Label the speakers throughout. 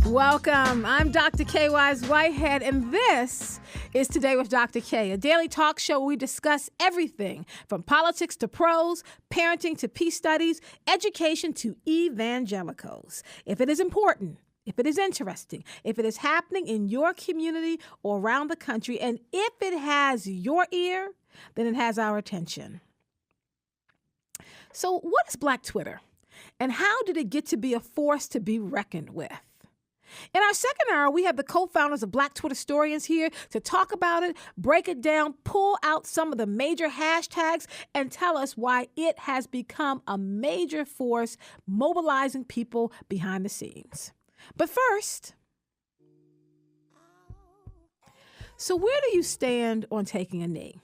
Speaker 1: Welcome. I'm Dr. Kaye Whitehead, and this is Today with Dr. Kaye, a daily talk show where we discuss everything from politics to prose, parenting to peace studies, education to evangelicals. If it is important, if it is interesting, if it is happening in your community or around the country, and if it has your ear, then it has our attention. So what is Black Twitter? And how did it get to be a force to be reckoned with? In our second hour, we have the co-founders of Black Twittertorians here to talk about it, break it down, pull out some of the major hashtags, and tell us why it has become a major force mobilizing people behind the scenes. But first, so where do you stand on taking a knee?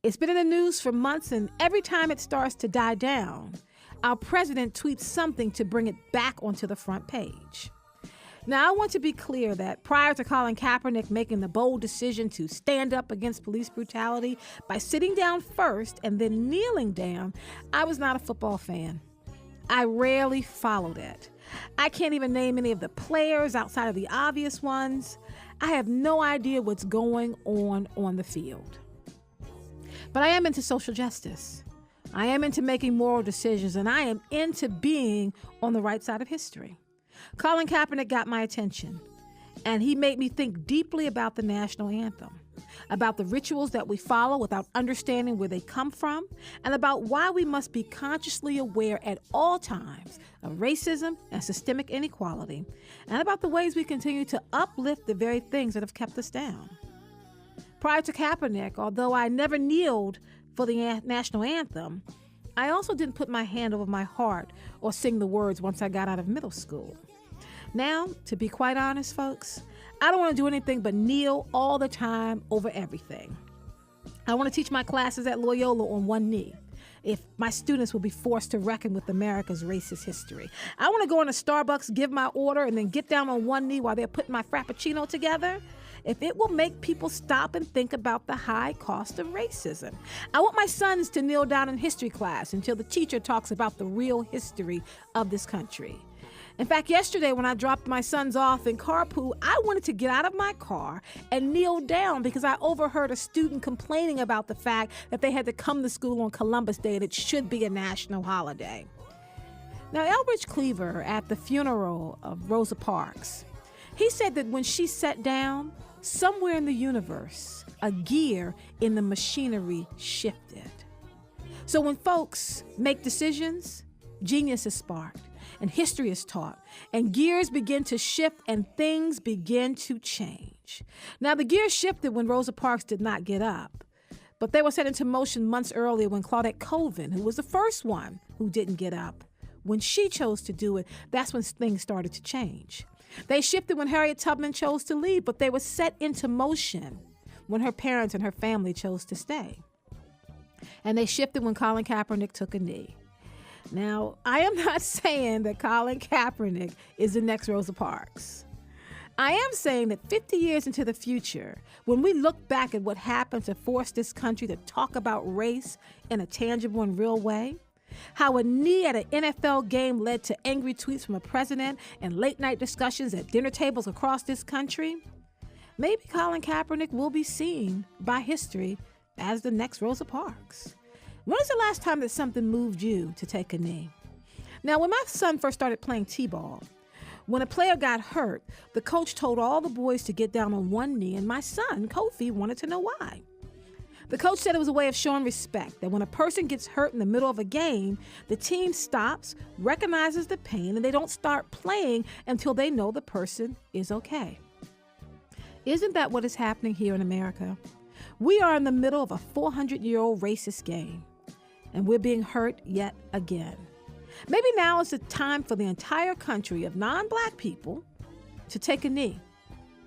Speaker 1: It's been in the news for months, and every time it starts to die down, our president tweets something to bring it back onto the front page. Now, I want to be clear that prior to Colin Kaepernick making the bold decision to stand up against police brutality by sitting down first and then kneeling down, I was not a football fan. I rarely followed it. I can't even name any of the players outside of the obvious ones. I have no idea what's going on the field. But I am into social justice. I am into making moral decisions, and I am into being on the right side of history. Colin Kaepernick got my attention, and he made me think deeply about the national anthem, about the rituals that we follow without understanding where they come from, and about why we must be consciously aware at all times of racism and systemic inequality, and about the ways we continue to uplift the very things that have kept us down. Prior to Kaepernick, although I never kneeled for the national anthem, I also didn't put my hand over my heart or sing the words once I got out of middle school. Now, to be quite honest, folks, I don't want to do anything but kneel all the time over everything. I want to teach my classes at Loyola on one knee, if my students will be forced to reckon with America's racist history. I want to go into Starbucks, give my order, and then get down on one knee while they're putting my Frappuccino together, if it will make people stop and think about the high cost of racism. I want my sons to kneel down in history class until the teacher talks about the real history of this country. In fact, yesterday when I dropped my sons off in carpool, I wanted to get out of my car and kneel down because I overheard a student complaining about the fact that they had to come to school on Columbus Day and it should be a national holiday. Now, Elbridge Cleaver at the funeral of Rosa Parks, he said that when she sat down, somewhere in the universe, a gear in the machinery shifted. So when folks make decisions, genius is sparked, and history is taught, and gears begin to shift, and things begin to change. Now, the gears shifted when Rosa Parks did not get up, but they were set into motion months earlier when Claudette Colvin, who was the first one who didn't get up, when she chose to do it, that's when things started to change. They shifted when Harriet Tubman chose to leave, but they were set into motion when her parents and her family chose to stay. And they shifted when Colin Kaepernick took a knee. Now, I am not saying that Colin Kaepernick is the next Rosa Parks. I am saying that 50 years into the future, when we look back at what happened to force this country to talk about race in a tangible and real way, how a knee at an NFL game led to angry tweets from a president and late-night discussions at dinner tables across this country, maybe Colin Kaepernick will be seen by history as the next Rosa Parks. When is the last time that something moved you to take a knee? Now, when my son first started playing t-ball, when a player got hurt, the coach told all the boys to get down on one knee, and my son, Kofi, wanted to know why. The coach said it was a way of showing respect, that when a person gets hurt in the middle of a game, the team stops, recognizes the pain, and they don't start playing until they know the person is okay. Isn't that what is happening here in America? We are in the middle of a 400-year-old racist game, and we're being hurt yet again. Maybe now is the time for the entire country of non-Black people to take a knee,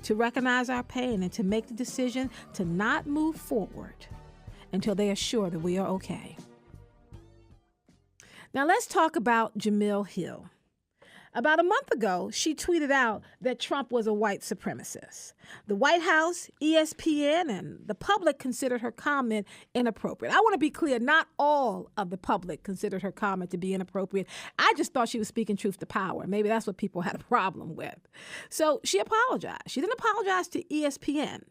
Speaker 1: to recognize our pain, and to make the decision to not move forward until they are sure that we are okay. Now let's talk about Jemele Hill. About a month ago, she tweeted out that Trump was a white supremacist. The White House, ESPN, and the public considered her comment inappropriate. I want to be clear, not all of the public considered her comment to be inappropriate. I just thought she was speaking truth to power. Maybe that's what people had a problem with. So she apologized. She didn't apologize to ESPN.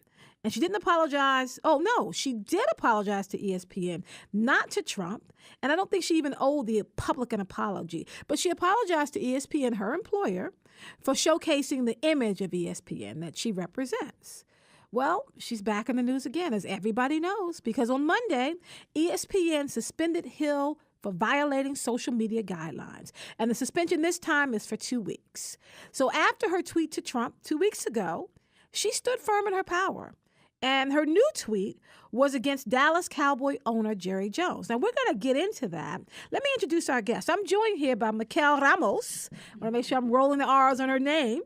Speaker 1: And she didn't apologize. Oh, no, she did apologize to ESPN, not to Trump. And I don't think she even owed the public an apology. But she apologized to ESPN, her employer, for showcasing the image of ESPN that she represents. Well, she's back in the news again, as everybody knows, because on Monday, ESPN suspended Hill for violating social media guidelines. And the suspension this time is for 2 weeks. So after her tweet to Trump 2 weeks ago, she stood firm in her power. And her new tweet was against Dallas Cowboy owner Jerry Jones. Now, we're going to get into that. Let me introduce our guest. I'm joined here by Mikel Ramos. I want to make sure I'm rolling the R's on her name.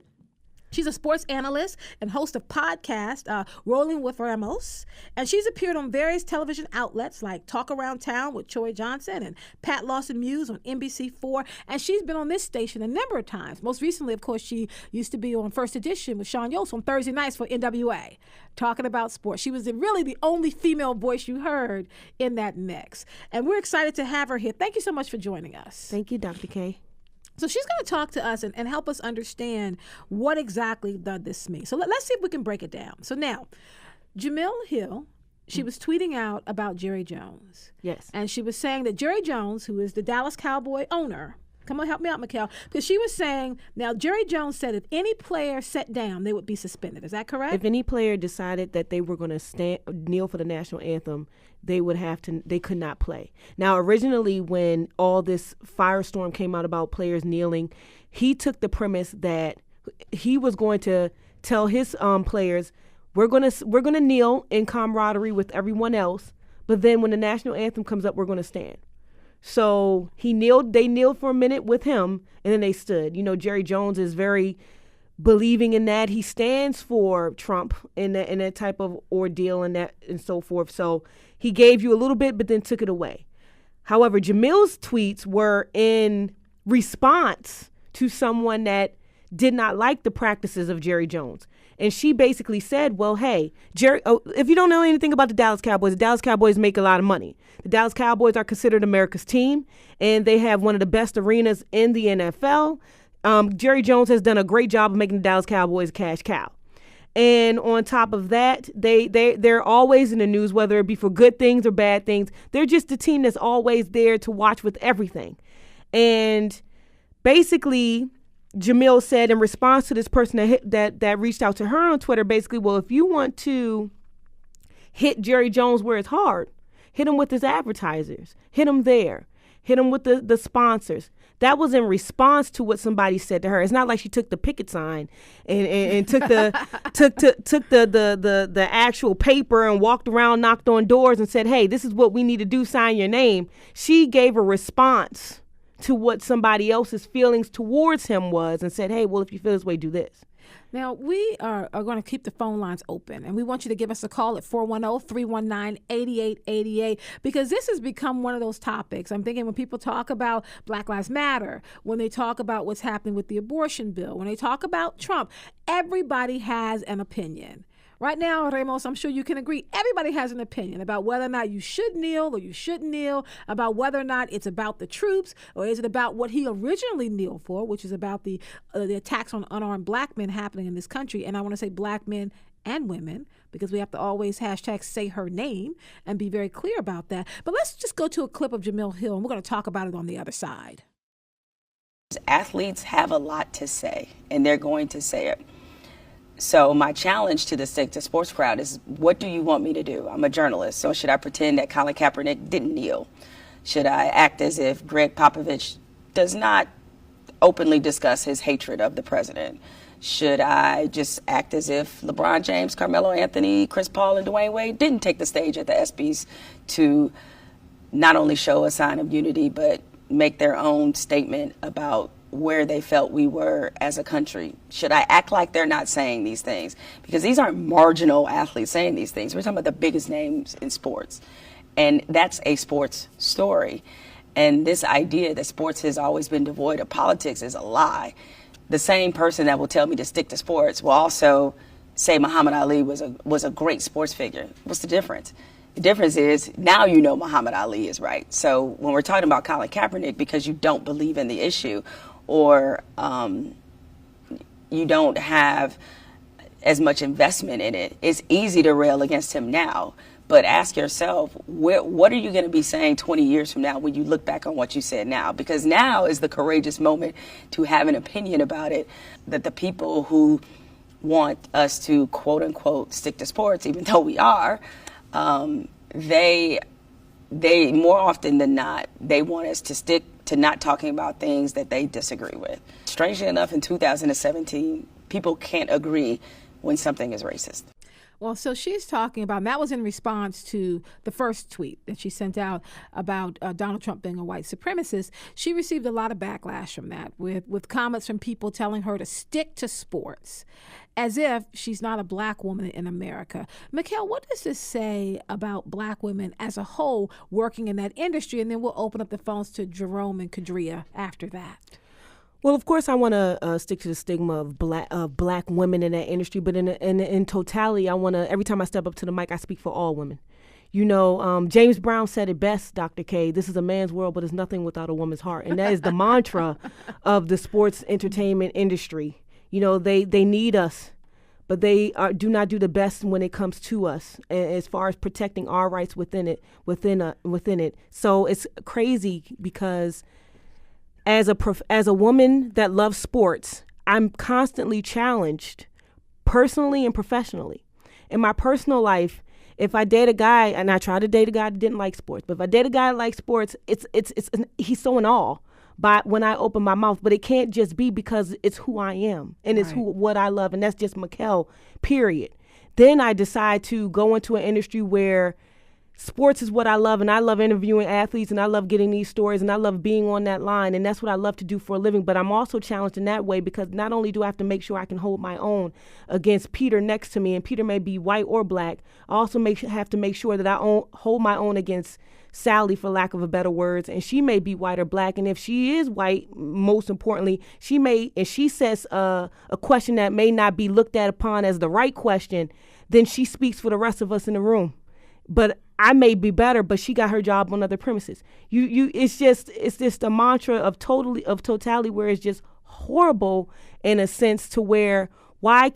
Speaker 1: She's a sports analyst and host of podcast Rolling with Ramos. And she's appeared on various television outlets like Talk Around Town with Troy Johnson and Pat Lawson Muse on NBC4. And she's been on this station a number of times. Most recently, of course, she used to be on First Edition with Sean Yost on Thursday nights for NWA, talking about sports. She was really the only female voice you heard in that mix. And we're excited to have her here. Thank you so much for joining us.
Speaker 2: Thank you, Dr. Kaye.
Speaker 1: So she's going to talk to us and help us understand what exactly this means. So let's see if we can break it down. So now, Jemele Hill, she was tweeting out about Jerry Jones.
Speaker 2: Yes.
Speaker 1: And she was saying that Jerry Jones, who is the Dallas Cowboy owner, come on, help me out, Mikel, because she was saying, now Jerry Jones said if any player sat down, they would be suspended. Is that correct?
Speaker 2: If any player decided that they were going to kneel for the national anthem, they could not play. Now, originally, when all this firestorm came out about players kneeling, he took the premise that he was going to tell his players, we're going to kneel in camaraderie with everyone else, but then when the national anthem comes up, we're going to stand. So they kneeled for a minute with him, and then they stood. You know, Jerry Jones is very believing in that. He stands for Trump in that type of ordeal and so forth. So he gave you a little bit, but then took it away. However, Jemele's tweets were in response to someone that did not like the practices of Jerry Jones. And she basically said, well, hey, Jerry, if you don't know anything about the Dallas Cowboys make a lot of money. The Dallas Cowboys are considered America's team, and they have one of the best arenas in the NFL. Jerry Jones has done a great job of making the Dallas Cowboys a cash cow. And on top of that, they're always in the news, whether it be for good things or bad things. They're just the team that's always there to watch with everything. And basically, Jemele said in response to this person that reached out to her on Twitter, basically, well, if you want to hit Jerry Jones where it's hard, hit him with his advertisers, hit him there, hit him with the sponsors. That was in response to what somebody said to her. It's not like she took the picket sign and took the actual paper and walked around, knocked on doors and said, hey, this is what we need to do, sign your name. She gave a response to what somebody else's feelings towards him was and said, hey, well, if you feel this way, do this.
Speaker 1: Now, we are going to keep the phone lines open, and we want you to give us a call at 410-319-8888 because this has become one of those topics. I'm thinking when people talk about Black Lives Matter, when they talk about what's happening with the abortion bill, when they talk about Trump, everybody has an opinion. Right now, Ramos, I'm sure you can agree, everybody has an opinion about whether or not you should kneel or you shouldn't kneel, about whether or not it's about the troops or is it about what he originally kneeled for, which is about the attacks on unarmed black men happening in this country. And I want to say black men and women because we have to always hashtag say her name and be very clear about that. But let's just go to a clip of Jemele Hill, and we're going to talk about it on the other side.
Speaker 3: Athletes have a lot to say, and they're going to say it. So my challenge to the sports crowd is, what do you want me to do? I'm a journalist, so should I pretend that Colin Kaepernick didn't kneel? Should I act as if Greg Popovich does not openly discuss his hatred of the president? Should I just act as if LeBron James, Carmelo Anthony, Chris Paul, and Dwayne Wade didn't take the stage at the ESPYs to not only show a sign of unity, but make their own statement about where they felt we were as a country? Should I act like they're not saying these things? Because these aren't marginal athletes saying these things. We're talking about the biggest names in sports. And that's a sports story. And this idea that sports has always been devoid of politics is a lie. The same person that will tell me to stick to sports will also say Muhammad Ali was a great sports figure. What's the difference? The difference is now you know Muhammad Ali is right. So when we're talking about Colin Kaepernick, because you don't believe in the issue, or you don't have as much investment in it, it's easy to rail against him now. But ask yourself, what are you going to be saying 20 years from now when you look back on what you said now? Because now is the courageous moment to have an opinion about it, that the people who want us to, quote unquote, stick to sports, even though we are, they more often than not, they want us to stick to not talking about things that they disagree with. Strangely enough, in 2017, people can't agree when something is racist.
Speaker 1: Well, so she's talking about, and that was in response to the first tweet that she sent out about Donald Trump being a white supremacist. She received a lot of backlash from that, with comments from people telling her to stick to sports, as if she's not a black woman in America. Mikhail, what does this say about black women as a whole working in that industry? And then we'll open up the phones to Jerome and Kadria after that.
Speaker 2: Well, of course, I want to stick to the stigma of black women in that industry, but in totality, I want to, every time I step up to the mic, I speak for all women. You know, James Brown said it best, Dr. Kaye, this is a man's world, but it's nothing without a woman's heart. And that is the mantra of the sports entertainment industry. You know, they need us, but they do not do the best when it comes to us as far as protecting our rights within it. So it's crazy because as a woman that loves sports, I'm constantly challenged personally and professionally. In my personal life, if I date a guy, and I tried to date a guy that didn't like sports, but if I date a guy that likes sports, he's so in awe by when I open my mouth. But it can't just be because it's who I am and it's what I love, and that's just Mikhail, period. Then I decide to go into an industry where sports is what I love, and I love interviewing athletes, and I love getting these stories, and I love being on that line, and that's what I love to do for a living. But I'm also challenged in that way because not only do I have to make sure I can hold my own against Peter next to me, and Peter may be white or black, I also have to make sure that I hold my own against Sally, for lack of a better words, and she may be white or black, and if she is white, most importantly, she says a question that may not be looked at upon as the right question, then she speaks for the rest of us in the room. But I may be better, but she got her job on other premises. It's just a mantra of totality where it's just horrible in a sense to where why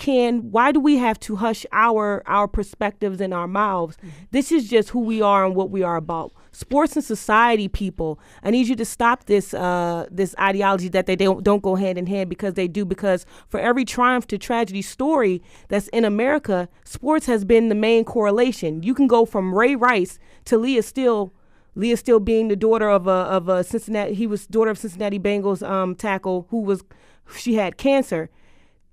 Speaker 2: do we have to hush our perspectives and our mouths? Mm-hmm. This is just who we are and what we are about. Sports and society, people, I need you to stop this ideology that they don't go hand in hand, because they do. Because for every triumph to tragedy story that's in America, sports has been the main correlation. You can go from Ray Rice to Leah Steele being the daughter of a Cincinnati. He was daughter of Cincinnati Bengals tackle she had cancer.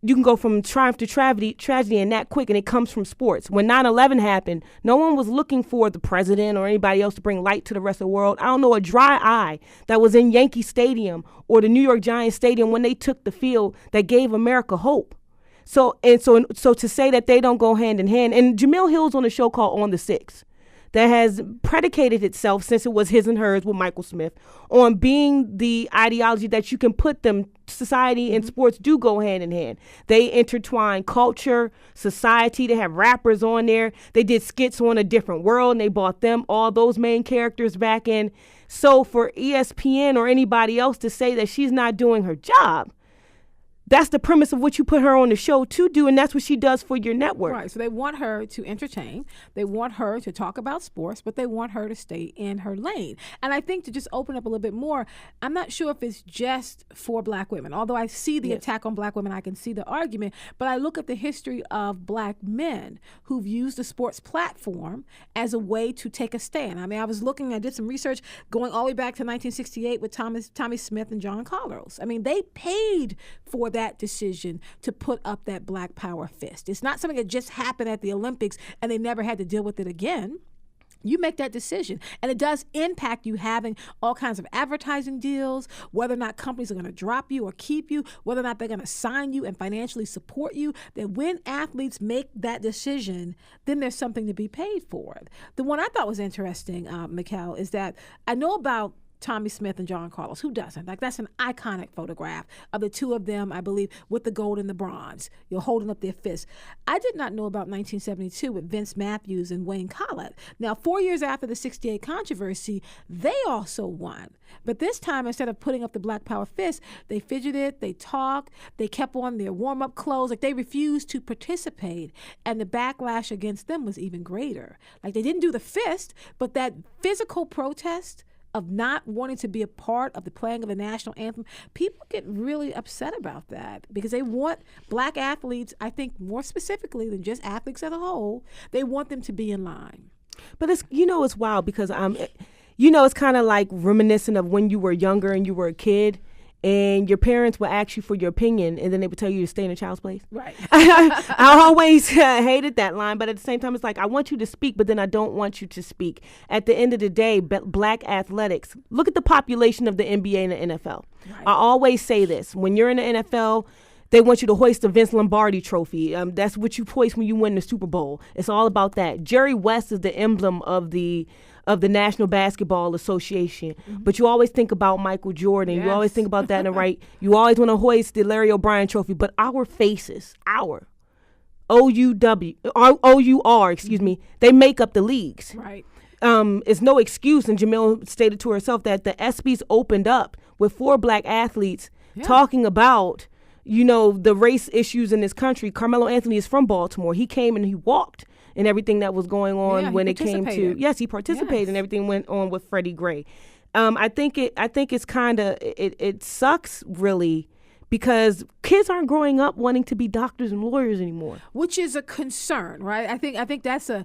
Speaker 2: You can go from triumph to tragedy and that quick, and it comes from sports. When 9/11 happened, no one was looking for the president or anybody else to bring light to the rest of the world. I don't know a dry eye that was in Yankee Stadium or the New York Giants Stadium when they took the field that gave America hope. So to say that they don't go hand in hand, and Jamil Hill's on a show called On the Six that has predicated itself, since it was His and Hers with Michael Smith, on being the ideology that you can put them, society and sports do go hand in hand. They intertwine culture, society. They have rappers on there. They did skits on A Different World, and they brought all those main characters back in. So for ESPN or anybody else to say that she's not doing her job, that's the premise of what you put her on the show to do, and that's what she does for your network.
Speaker 1: Right, so they want her to entertain, they want her to talk about sports, but they want her to stay in her lane. And I think to just open up a little bit more, I'm not sure if it's just for black women. Although I see the attack on black women, I can see the argument, but I look at the history of black men who've used the sports platform as a way to take a stand. I mean, I did some research going all the way back to 1968 with Tommy Smith and John Carlos. I mean, they paid for that decision to put up that black power fist. It's not something that just happened at the Olympics and they never had to deal with it again. You make that decision, and it does impact you having all kinds of advertising deals, whether or not companies are going to drop you or keep you, whether or not they're going to sign you and financially support you. That when athletes make that decision, then there's something to be paid for. The one I thought was interesting, Mikhail, is that I know about Tommy Smith and John Carlos. Who doesn't? Like, that's an iconic photograph of the two of them, I believe, with the gold and the bronze. You're holding up their fists. I did not know about 1972 with Vince Matthews and Wayne Collett. Now, 4 years after the 68 controversy, they also won. But this time, instead of putting up the Black Power fist, they fidgeted, they talked, they kept on their warm-up clothes. Like, they refused to participate. And the backlash against them was even greater. Like, they didn't do the fist, but that physical protest of not wanting to be a part of the playing of the national anthem, people get really upset about that because they want black athletes, I think more specifically than just athletes as a whole, they want them to be in line.
Speaker 2: But it's wild because it's kind of like reminiscent of when you were younger and you were a kid and your parents would ask you for your opinion and then they would tell you to stay in a child's place.
Speaker 1: Right.
Speaker 2: I always hated that line, but at the same time, it's like, I want you to speak, but then I don't want you to speak. At the end of the day, black athletics, look at the population of the NBA and the NFL. Right. I always say this, when you're in the NFL, they want you to hoist the Vince Lombardi trophy. That's what you hoist when you win the Super Bowl. It's all about that. Jerry West is the emblem of the National Basketball Association. Mm-hmm. But you always think about Michael Jordan. Yes. You always think about that in the right. You always want to hoist the Larry O'Brien trophy. But our faces, our O-U-R, excuse me, they make up the leagues.
Speaker 1: Right.
Speaker 2: It's no excuse, and Jamil stated to herself that the ESPYs opened up with 4 black athletes talking about, the race issues in this country. Carmelo Anthony is from Baltimore. He came and he walked and everything that was going on when it came to he participated and everything went on with Freddie Gray. I think it's kind of it sucks really because kids aren't growing up wanting to be doctors and lawyers anymore,
Speaker 1: which is a concern, right? I think that's a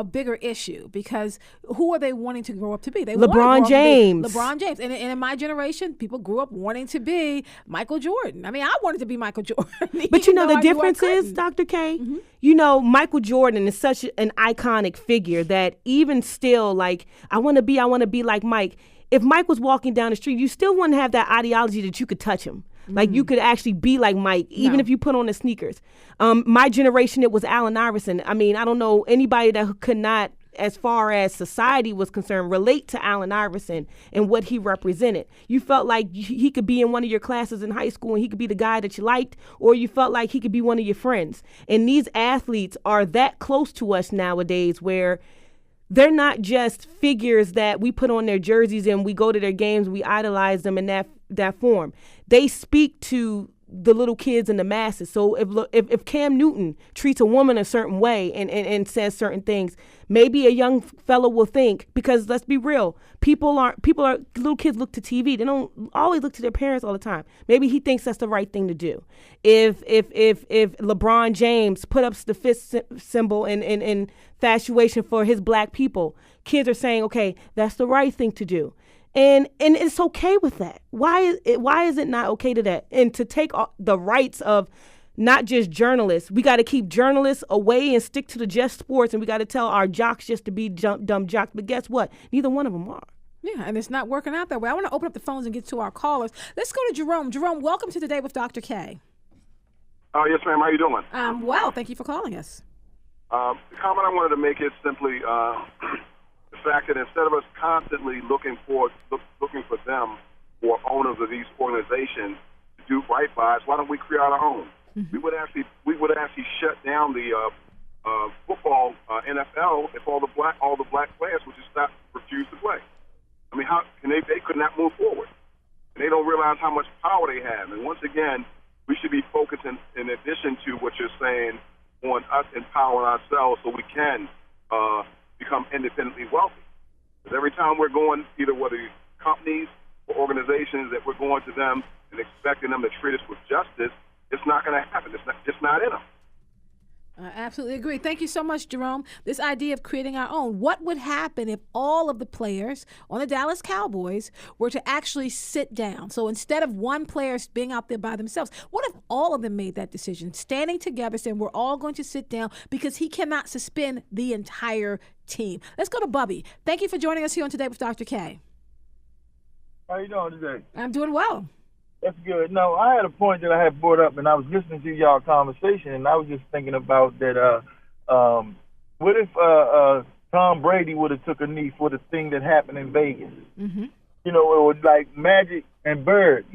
Speaker 1: bigger issue because who are they wanting to grow up to be? They
Speaker 2: LeBron James.
Speaker 1: And in my generation, people grew up wanting to be Michael Jordan. I mean, I wanted to be Michael Jordan.
Speaker 2: But the difference is, Dr. Kaye, Michael Jordan is such an iconic figure that even still, like, I want to be like Mike. If Mike was walking down the street, you still wouldn't have that ideology that you could touch him. Like, you could actually be like Mike, even if you put on the sneakers. My generation, it was Allen Iverson. I mean, I don't know anybody that could not, as far as society was concerned, relate to Allen Iverson and what he represented. You felt like he could be in one of your classes in high school and he could be the guy that you liked, or you felt like he could be one of your friends. And these athletes are that close to us nowadays where they're not just figures that we put on their jerseys and we go to their games, we idolize them in that form. They speak to the little kids and the masses. So if Cam Newton treats a woman a certain way and says certain things, maybe a young fellow will think, because let's be real, little kids look to TV. They don't always look to their parents all the time. Maybe he thinks that's the right thing to do. If LeBron James put up the fist symbol in infatuation for his black people, kids are saying, okay, that's the right thing to do. And it's okay with that. Why is it not okay to that? And to take the rights of not just journalists. We got to keep journalists away and stick to the just sports, and we got to tell our jocks just to be dumb jocks. But guess what? Neither one of them are.
Speaker 1: Yeah, and it's not working out that way. I want to open up the phones and get to our callers. Let's go to Jerome. Jerome, welcome to Today with Dr. Kaye.
Speaker 4: Oh, yes, ma'am. How you doing?
Speaker 1: Well, thank you for calling us.
Speaker 4: The comment I wanted to make is simply the fact that instead of us constantly looking for them or owners of these organizations to do right by us, why don't we create our own? Mm-hmm. We would actually shut down the football NFL if all the black players would just refuse to play. I mean, how can they could not move forward? And they don't realize how much power they have. And once again, we should be focusing, in addition to what you're saying, on us empowering ourselves so we can become independently wealthy. Because every time we're going, either whether companies or organizations, that we're going to them and expecting them to treat us with justice, it's not going to happen. It's just not in them.
Speaker 1: I absolutely agree. Thank you so much, Jerome. This idea of creating our own. What would happen if all of the players on the Dallas Cowboys were to actually sit down? So instead of one player being out there by themselves, what if all of them made that decision, standing together, saying we're all going to sit down because he cannot suspend the entire team? Let's go to Bubby. Thank you for joining us here on Today with Dr. Kaye.
Speaker 5: How you doing today?
Speaker 1: I'm doing well.
Speaker 5: That's good. No, I had a point that I had brought up, and I was listening to y'all conversation, and I was just thinking about that. What if Tom Brady would have took a knee for the thing that happened in Vegas?
Speaker 1: Mm-hmm.
Speaker 5: You know, it was like Magic and Bird.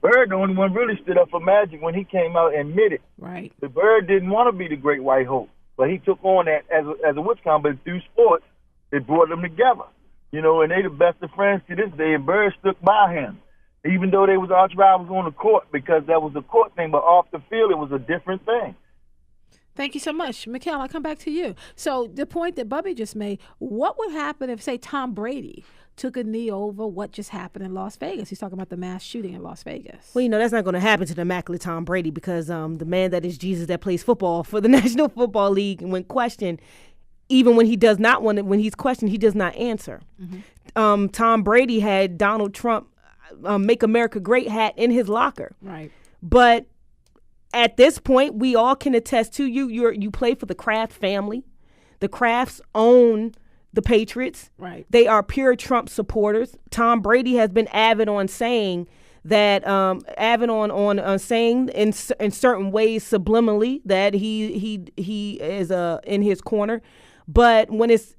Speaker 5: Bird, the only one really stood up for Magic when he came out and admitted.
Speaker 1: Right.
Speaker 5: The Bird didn't want to be the great white hope, but he took on that as a witch count. But through sports, it brought them together. You know, and they the best of friends to this day. And Bird stuck by him, even though they was arch rivals on the court, because that was the court thing. But off the field, it was a different thing.
Speaker 1: Thank you so much. Mikhail, I'll come back to you. So the point that Bubby just made, what would happen if, say, Tom Brady took a knee over what just happened in Las Vegas? He's talking about the mass shooting in Las Vegas.
Speaker 2: Well, you know, that's not going to happen to the immaculate Tom Brady because the man that is Jesus that plays football for the National Football League, and when questioned, even when he does not want it, when he's questioned, he does not answer. Mm-hmm. Tom Brady had Donald Trump Make America Great hat in his locker.
Speaker 1: Right.
Speaker 2: But at this point, we all can attest to you play for the Kraft family. The Krafts own the Patriots.
Speaker 1: Right.
Speaker 2: They are pure Trump supporters. Tom Brady has been avid on saying that, saying in certain ways subliminally that he is in his corner. But when it's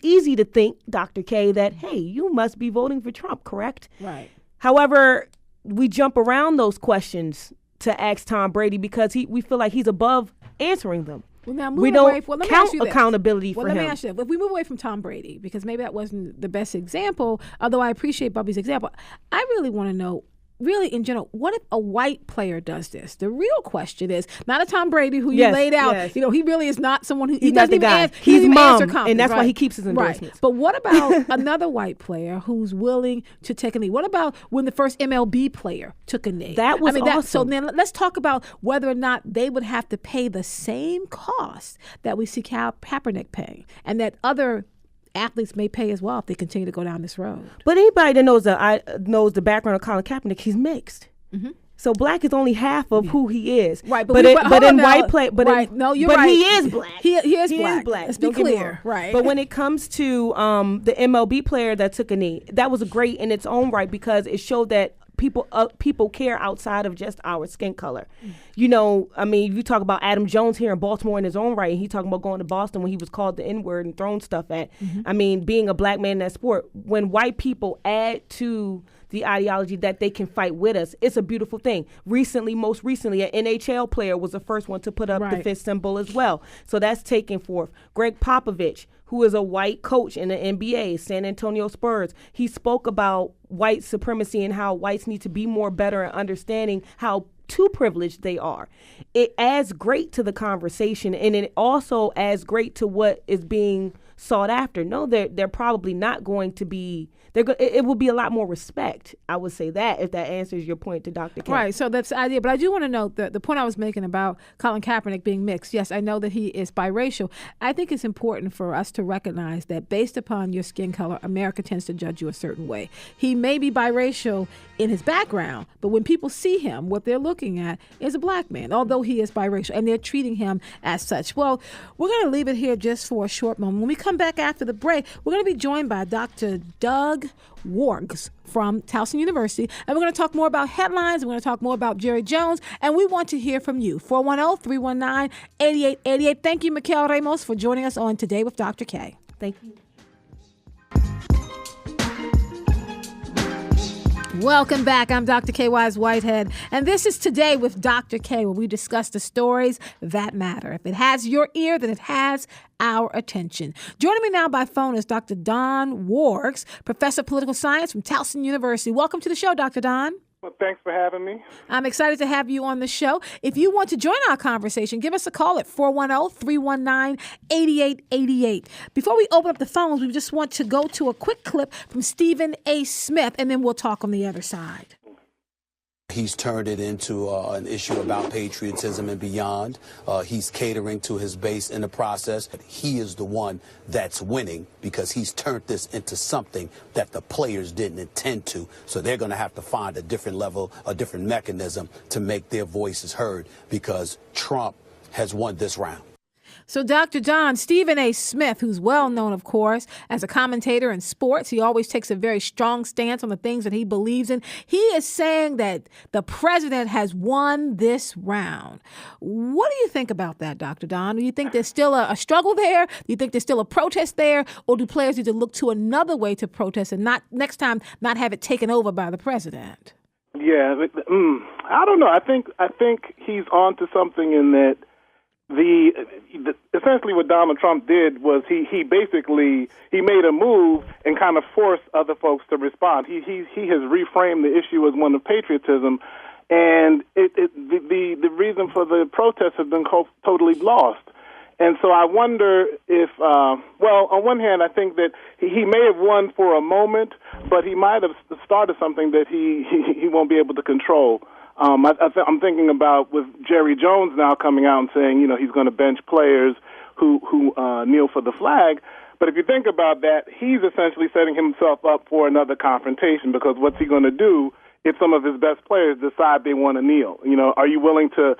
Speaker 2: easy to think, Dr. Kaye, that, hey, you must be voting for Trump, correct?
Speaker 1: Right.
Speaker 2: However, we jump around those questions to ask Tom Brady because we feel like he's above answering them.
Speaker 1: Well, now
Speaker 2: we don't count accountability for him.
Speaker 1: Let me ask you that. If we move away from Tom Brady, because maybe that wasn't the best example, although I appreciate Bubby's example, I really want to know, really in general, what if a white player does this? The real question is not a Tom Brady who you laid out. Yes. You know, he really is not someone who
Speaker 2: he's not the guy. He's mum, and that's why he keeps his endorsements.
Speaker 1: Right. But what about another white player who's willing to take a knee? What about when the first MLB player took a knee?
Speaker 2: That was awesome.
Speaker 1: So then let's talk about whether or not they would have to pay the same cost that we see Kaepernick paying, and that other athletes may pay as well if they continue to go down this road.
Speaker 2: But anybody that knows the background of Colin Kaepernick, he's mixed. Mm-hmm. So black is only half of who he is.
Speaker 1: Right,
Speaker 2: but he is black.
Speaker 1: He is black. Let's be clear. Right.
Speaker 2: But when it comes to the MLB player that took a knee, that was great in its own right because it showed that people care outside of just our skin color. You know, I mean, you talk about Adam Jones here in Baltimore in his own right. He talking about going to Boston when he was called the N-word and thrown stuff at. Mm-hmm. I mean, being a black man in that sport, when white people add to the ideology that they can fight with us, it's a beautiful thing. Most recently, an NHL player was the first one to put up the fist symbol as well. So that's taken forth. Greg Popovich, who is a white coach in the NBA, San Antonio Spurs, he spoke about white supremacy and how whites need to be more better at understanding how too privileged they are. It adds great to the conversation, and it also adds great to what is being sought after. No, they're probably not going to be. It will be a lot more respect. I would say that, if that answers your point to Dr. Kaye.
Speaker 1: Right, so that's the idea. But I do want to note the point I was making about Colin Kaepernick being mixed. Yes, I know that he is biracial. I think it's important for us to recognize that based upon your skin color, America tends to judge you a certain way. He may be biracial in his background, but when people see him, what they're looking at is a black man, although he is biracial, and they're treating him as such. Well, we're going to leave it here just for a short moment. When we come back after the break, we're going to be joined by Dr. Doug Wargs from Towson University, and we're going to talk more about headlines. We're going to talk more about Jerry Jones, and we want to hear from you. 410-319-8888. Thank you, Mikhail Ramos, for joining us on Today with Dr. Kaye.
Speaker 2: Thank you.
Speaker 1: Welcome back. I'm Dr. Kaye Wise Whitehead, and this is Today with Dr. Kaye, where we discuss the stories that matter. If it has your ear, then it has our attention. Joining me now by phone is Dr. Don Wargs, Professor of Political Science from Towson University. Welcome to the show, Dr. Don.
Speaker 6: Well, thanks for having me.
Speaker 1: I'm excited to have you on the show. If you want to join our conversation, give us a call at 410-319-8888. Before we open up the phones, we just want to go to a quick clip from Stephen A. Smith, and then we'll talk on the other side.
Speaker 7: He's turned it into an issue about patriotism and beyond. He's catering to his base in the process. He is the one that's winning because he's turned this into something that the players didn't intend to. So they're going to have to find a different level, a different mechanism to make their voices heard because Trump has won this round.
Speaker 1: So, Dr. John, Stephen A. Smith, who's well known, of course, as a commentator in sports, he always takes a very strong stance on the things that he believes in. He is saying that the president has won this round. What do you think about that, Dr. Don? Do you think there's still a struggle there? Do you think there's still a protest there? Or do players need to look to another way to protest and not next time not have it taken over by the president?
Speaker 6: Yeah, I don't know. I think he's on to something in that essentially what Donald Trump did was he basically made a move and kind of forced other folks to respond. He has reframed the issue as one of patriotism, and the reason for the protests has been totally lost. And so I wonder if, on one hand, I think that he may have won for a moment, but he might have started something that he won't be able to control. I'm thinking about with Jerry Jones now coming out and saying, he's going to bench players who kneel for the flag. But if you think about that, he's essentially setting himself up for another confrontation, because what's he going to do if some of his best players decide they want to kneel? Are you willing to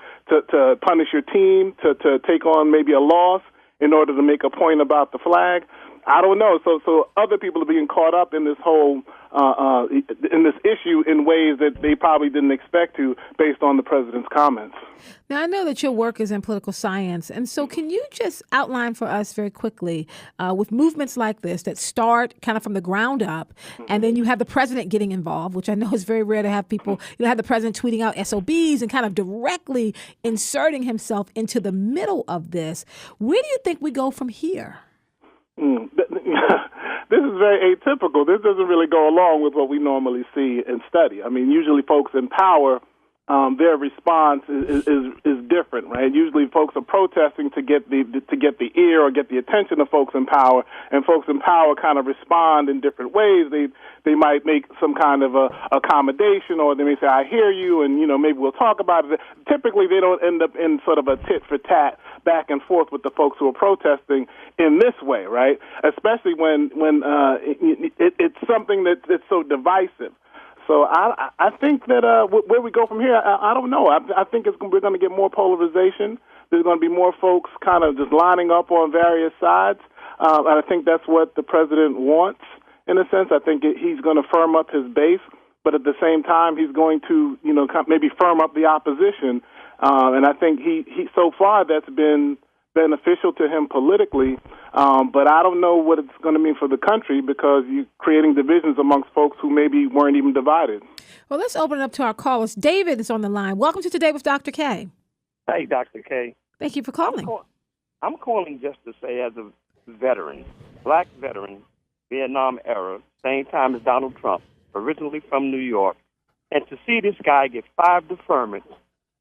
Speaker 6: punish your team, to take on maybe a loss in order to make a point about the flag? I don't know. So other people are being caught up in this whole in this issue in ways that they probably didn't expect to, based on the president's comments.
Speaker 1: Now, I know that your work is in political science, and so can you just outline for us very quickly, with movements like this that start kind of from the ground up, and then you have the president getting involved, which I know is very rare to have people, have the president tweeting out SOBs and kind of directly inserting himself into the middle of this. Where do you think we go from here?
Speaker 6: This is very atypical. This doesn't really go along with what we normally see and study. I mean, usually folks in power, their response is different, right? Usually folks are protesting to get the ear or get the attention of folks in power, and folks in power kind of respond in different ways. They might make some kind of a accommodation, or they may say, I hear you, and maybe we'll talk about it. Typically they don't end up in sort of a tit for tat back and forth with the folks who are protesting in this way, right? Especially when it's something that's so divisive. So I think that where we go from here, I don't know. I think we're going to get more polarization. There's going to be more folks kind of just lining up on various sides. And I think that's what the president wants, in a sense. I think he's going to firm up his base, but at the same time, he's going to, maybe firm up the opposition. And I think he so far that's been beneficial to him politically, but I don't know what it's going to mean for the country, because you're creating divisions amongst folks who maybe weren't even divided.
Speaker 1: Well, let's open it up to our callers. David is on the line. Welcome to Today with Dr. Kaye.
Speaker 8: Hey, Dr. Kaye.
Speaker 1: Thank you for calling.
Speaker 8: I'm calling just to say, as a veteran, black veteran, Vietnam era, same time as Donald Trump, originally from New York, and to see this guy get 5 deferments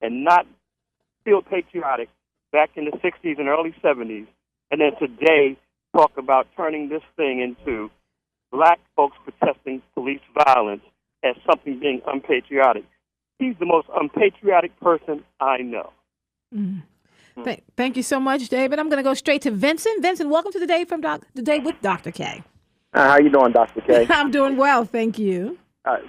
Speaker 8: and not feel patriotic back in the 60s and early 70s, and then today talk about turning this thing into black folks protesting police violence as something being unpatriotic. He's the most unpatriotic person I know.
Speaker 1: Thank you so much, David. I'm going to go straight to Vincent. Vincent, welcome to Today with Dr. Kaye.
Speaker 9: How you doing, Dr. Kaye?
Speaker 1: I'm doing well, thank you.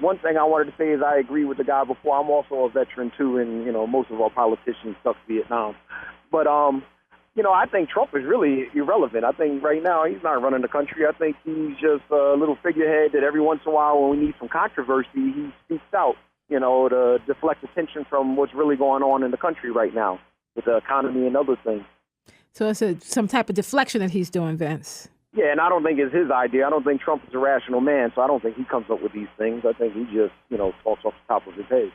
Speaker 9: One thing I wanted to say is I agree with the guy before. I'm also a veteran, too, and, most of our politicians stuck Vietnam. But, I think Trump is really irrelevant. I think right now he's not running the country. I think he's just a little figurehead that every once in a while, when we need some controversy, he speaks out, to deflect attention from what's really going on in the country right now with the economy and other things.
Speaker 1: So it's some type of deflection that he's doing, Vince.
Speaker 9: Yeah, and I don't think it's his idea. I don't think Trump is a rational man, so I don't think he comes up with these things. I think he just, talks off the top of his head.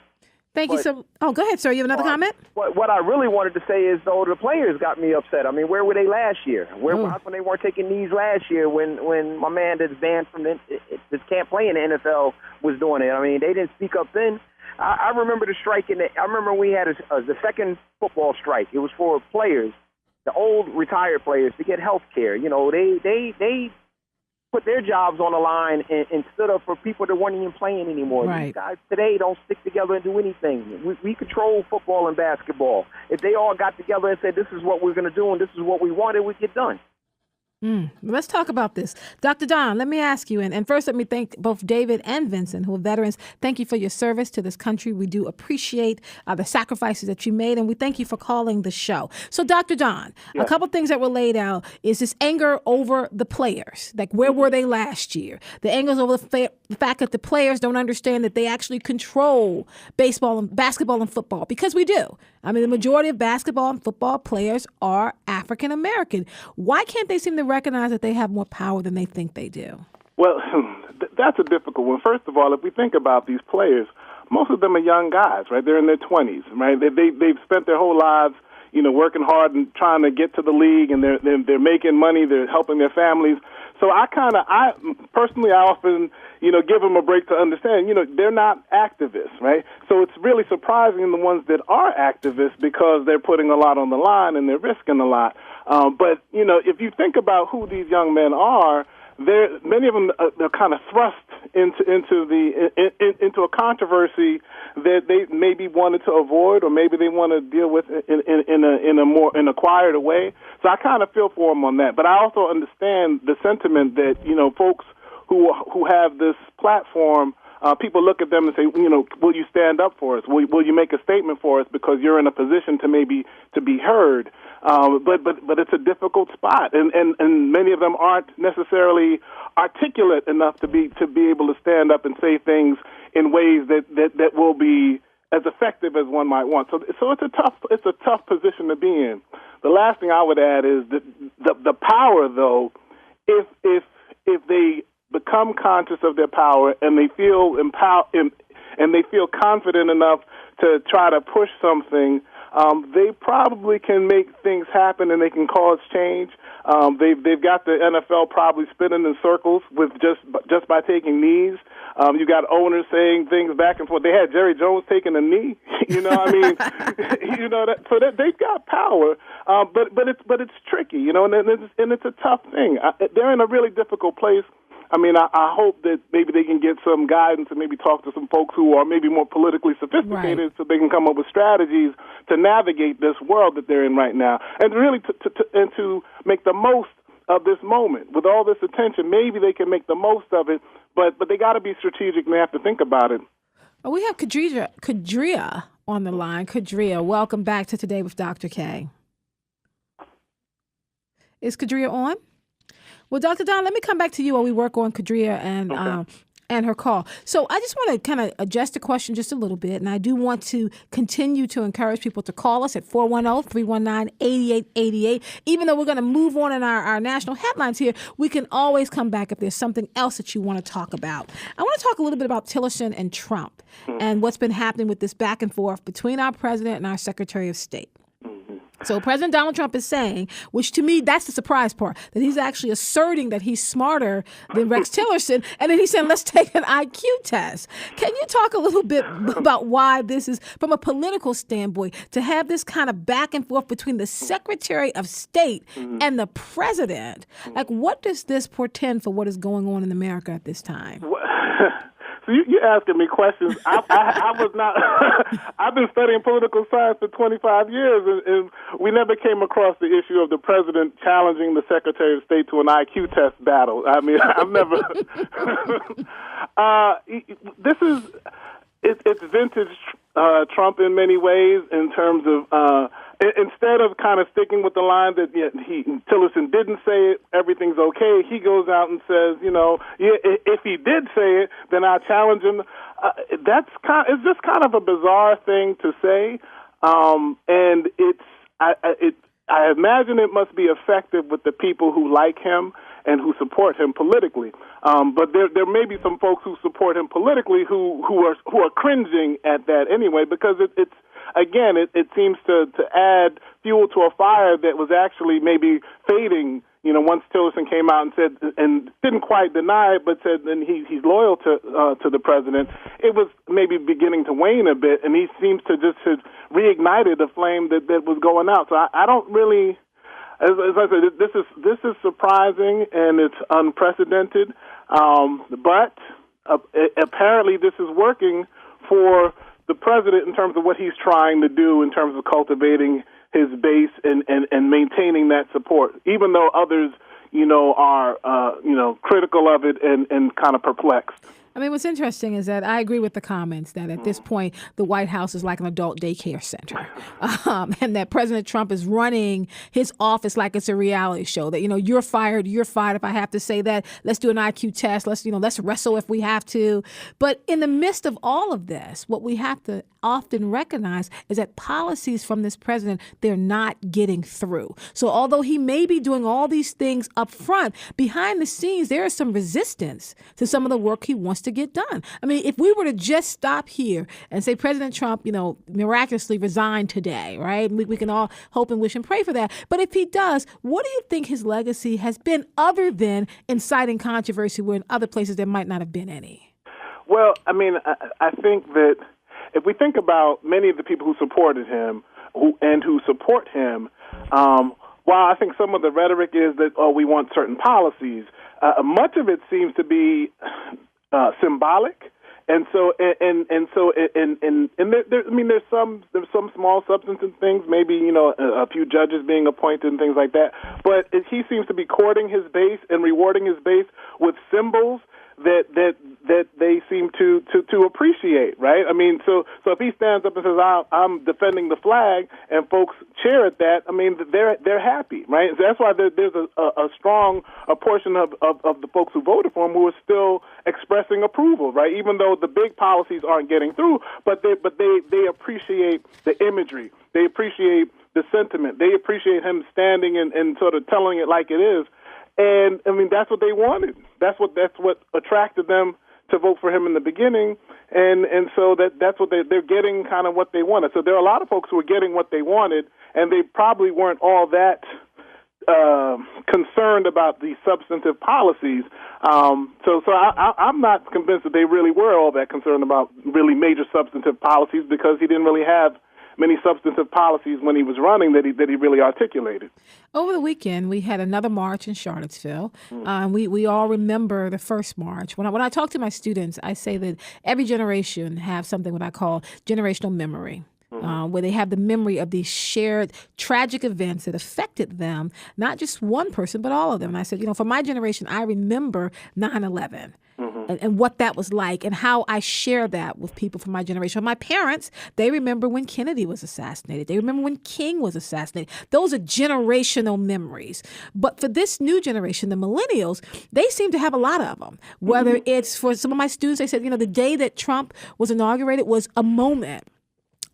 Speaker 1: Thank you so. Oh, go ahead, sir. You have another comment?
Speaker 9: What I really wanted to say is, though, the players got me upset. I mean, where were they last year? How come they weren't taking knees last year when my man that's banned from this can't play in the NFL was doing it? I mean, they didn't speak up then. I remember the strike. I remember we had the second football strike. It was for players, the old retired players, to get health care. They put their jobs on the line instead of for people that weren't even playing anymore.
Speaker 1: Right.
Speaker 9: These guys today don't stick together and do anything. We control football and basketball. If they all got together and said, this is what we're going to do and this is what we want, it would get done.
Speaker 1: Let's talk about this. Dr. Don, let me ask you, and first let me thank both David and Vincent, who are veterans. Thank you for your service to this country. We do appreciate the sacrifices that you made, and we thank you for calling the show. So, Dr. Don, a couple things that were laid out is this anger over the players. Like, where were they last year? The anger over the fact that the players don't understand that they actually control basketball and football, because we do. I mean, the majority of basketball and football players are African American. Why can't they seem to recognize that they have more power than they think they do?
Speaker 6: Well, that's a difficult one. First of all, if we think about these players, most of them are young guys, right? They're in their 20s, right? They've spent their whole lives, working hard and trying to get to the league, and they're making money, they're helping their families. So I personally often, give them a break to understand, they're not activists, right? So it's really surprising the ones that are activists, because they're putting a lot on the line and they're risking a lot. But if you think about who these young men are, many of them are kind of thrust into a controversy that they maybe wanted to avoid, or maybe they want to deal with in a quieter way. So I kind of feel for them on that. But I also understand the sentiment that folks who have this platform, people look at them and say, will you stand up for us? Will you make a statement for us, because you're in a position to be heard? But it's a difficult spot, and many of them aren't necessarily articulate enough to be able to stand up and say things in ways that will be as effective as one might want. So it's a tough position to be in. The last thing I would add is that the power, though, if they become conscious of their power and they feel empowered and they feel confident enough to try to push something, they probably can make things happen and they can cause change. They've got the NFL probably spinning in circles with just by taking knees. You got owners saying things back and forth. They had Jerry Jones taking a knee. They've got power, but it's tricky, and it's a tough thing. They're in a really difficult place. I hope that maybe they can get some guidance and maybe talk to some folks who are maybe more politically sophisticated, right, so they can come up with strategies to navigate this world that they're in right now, and really to make the most of this moment. With all this attention, maybe they can make the most of it, but they got to be strategic and they have to think about it.
Speaker 1: We have Kadria on the line. Kadria, welcome back to Today with Dr. Kaye. Is Kadria on? Well, Dr. Don, let me come back to you while we work on Kadria and her call. So I just want to kind of adjust the question just a little bit, and I do want to continue to encourage people to call us at 410-319-8888. Even though we're going to move on in our national headlines here, we can always come back if there's something else that you want to talk about. I want to talk a little bit about Tillerson and Trump and what's been happening with this back and forth between our president and our Secretary of State. So President Donald Trump is saying, which to me, that's the surprise part, that he's actually asserting that he's smarter than Rex Tillerson. And then he's saying, let's take an IQ test. Can you talk a little bit about why this is, from a political standpoint, to have this kind of back and forth between the Secretary of State and the president? Like, what does this portend for what is going on in America at this time?
Speaker 6: So you're asking me questions. I was not. I've been studying political science for 25 years, and we never came across the issue of the president challenging the Secretary of State to an IQ test battle. I mean, I've never. It's vintage Trump in many ways, in terms of instead of kind of sticking with the line that Tillerson didn't say it, everything's okay, he goes out and says, if he did say it, then I'll challenge him. It's just kind of a bizarre thing to say, and I imagine it must be effective with the people who like him and who support him politically. But there may be some folks who support him politically who are cringing at that anyway, because it seems to add fuel to a fire that was actually maybe fading. Once Tillerson came out and said, and didn't quite deny it, but said then he's loyal to the president, it was maybe beginning to wane a bit, and he seems to just have reignited a flame that was going out. So I don't really. As I said, this is surprising and it's unprecedented, but apparently this is working for the president in terms of what he's trying to do in terms of cultivating his base and maintaining that support. Even though others, are critical of it and kind of perplexed.
Speaker 1: I mean, what's interesting is that I agree with the comments that at this point, the White House is like an adult daycare center, and that President Trump is running his office like it's a reality show. That, you're fired, if I have to say that. Let's do an IQ test. Let's wrestle if we have to. But in the midst of all of this, what we have to often recognize is that policies from this president, they're not getting through. So although he may be doing all these things up front, behind the scenes, there is some resistance to some of the work he wants to get done. I mean, if we were to just stop here and say President Trump, miraculously resigned today, right? We can all hope and wish and pray for that. But if he does, what do you think his legacy has been other than inciting controversy where in other places there might not have been any?
Speaker 6: Well, I mean, I think that if we think about many of the people who supported him who support him, while I think some of the rhetoric is that, we want certain policies, much of it seems to be symbolic. And so, there's some small substantive things, maybe, a few judges being appointed and things like that. But he seems to be courting his base and rewarding his base with symbols that they seem to appreciate, right? I mean, so if he stands up and says, I'm defending the flag, and folks cheer at that, I mean, they're happy, right? So that's why there's a strong portion of the folks who voted for him who are still expressing approval, right? Even though the big policies aren't getting through, but they appreciate the imagery, they appreciate the sentiment, they appreciate him standing and sort of telling it like it is. And I mean, that's what they wanted. That's what attracted them to vote for him in the beginning, and so that's what they're getting, kind of what they wanted. So there are a lot of folks who are getting what they wanted, and they probably weren't all that concerned about the substantive policies. So I'm not convinced that they really were all that concerned about really major substantive policies, because he didn't really have many substantive policies when he was running that he really articulated.
Speaker 1: Over the weekend, we had another march in Charlottesville. We all remember the first march. When I talk to my students, I say that every generation have something what I call generational memory. Where they have the memory of these shared tragic events that affected them, not just one person, but all of them. And I said, for my generation, I remember 9/11. And what that was like, and how I share that with people from my generation. My parents, they remember when Kennedy was assassinated. They remember when King was assassinated. Those are generational memories. But for this new generation, the millennials, they seem to have a lot of them. Whether it's for some of my students, they said, the day that Trump was inaugurated was a moment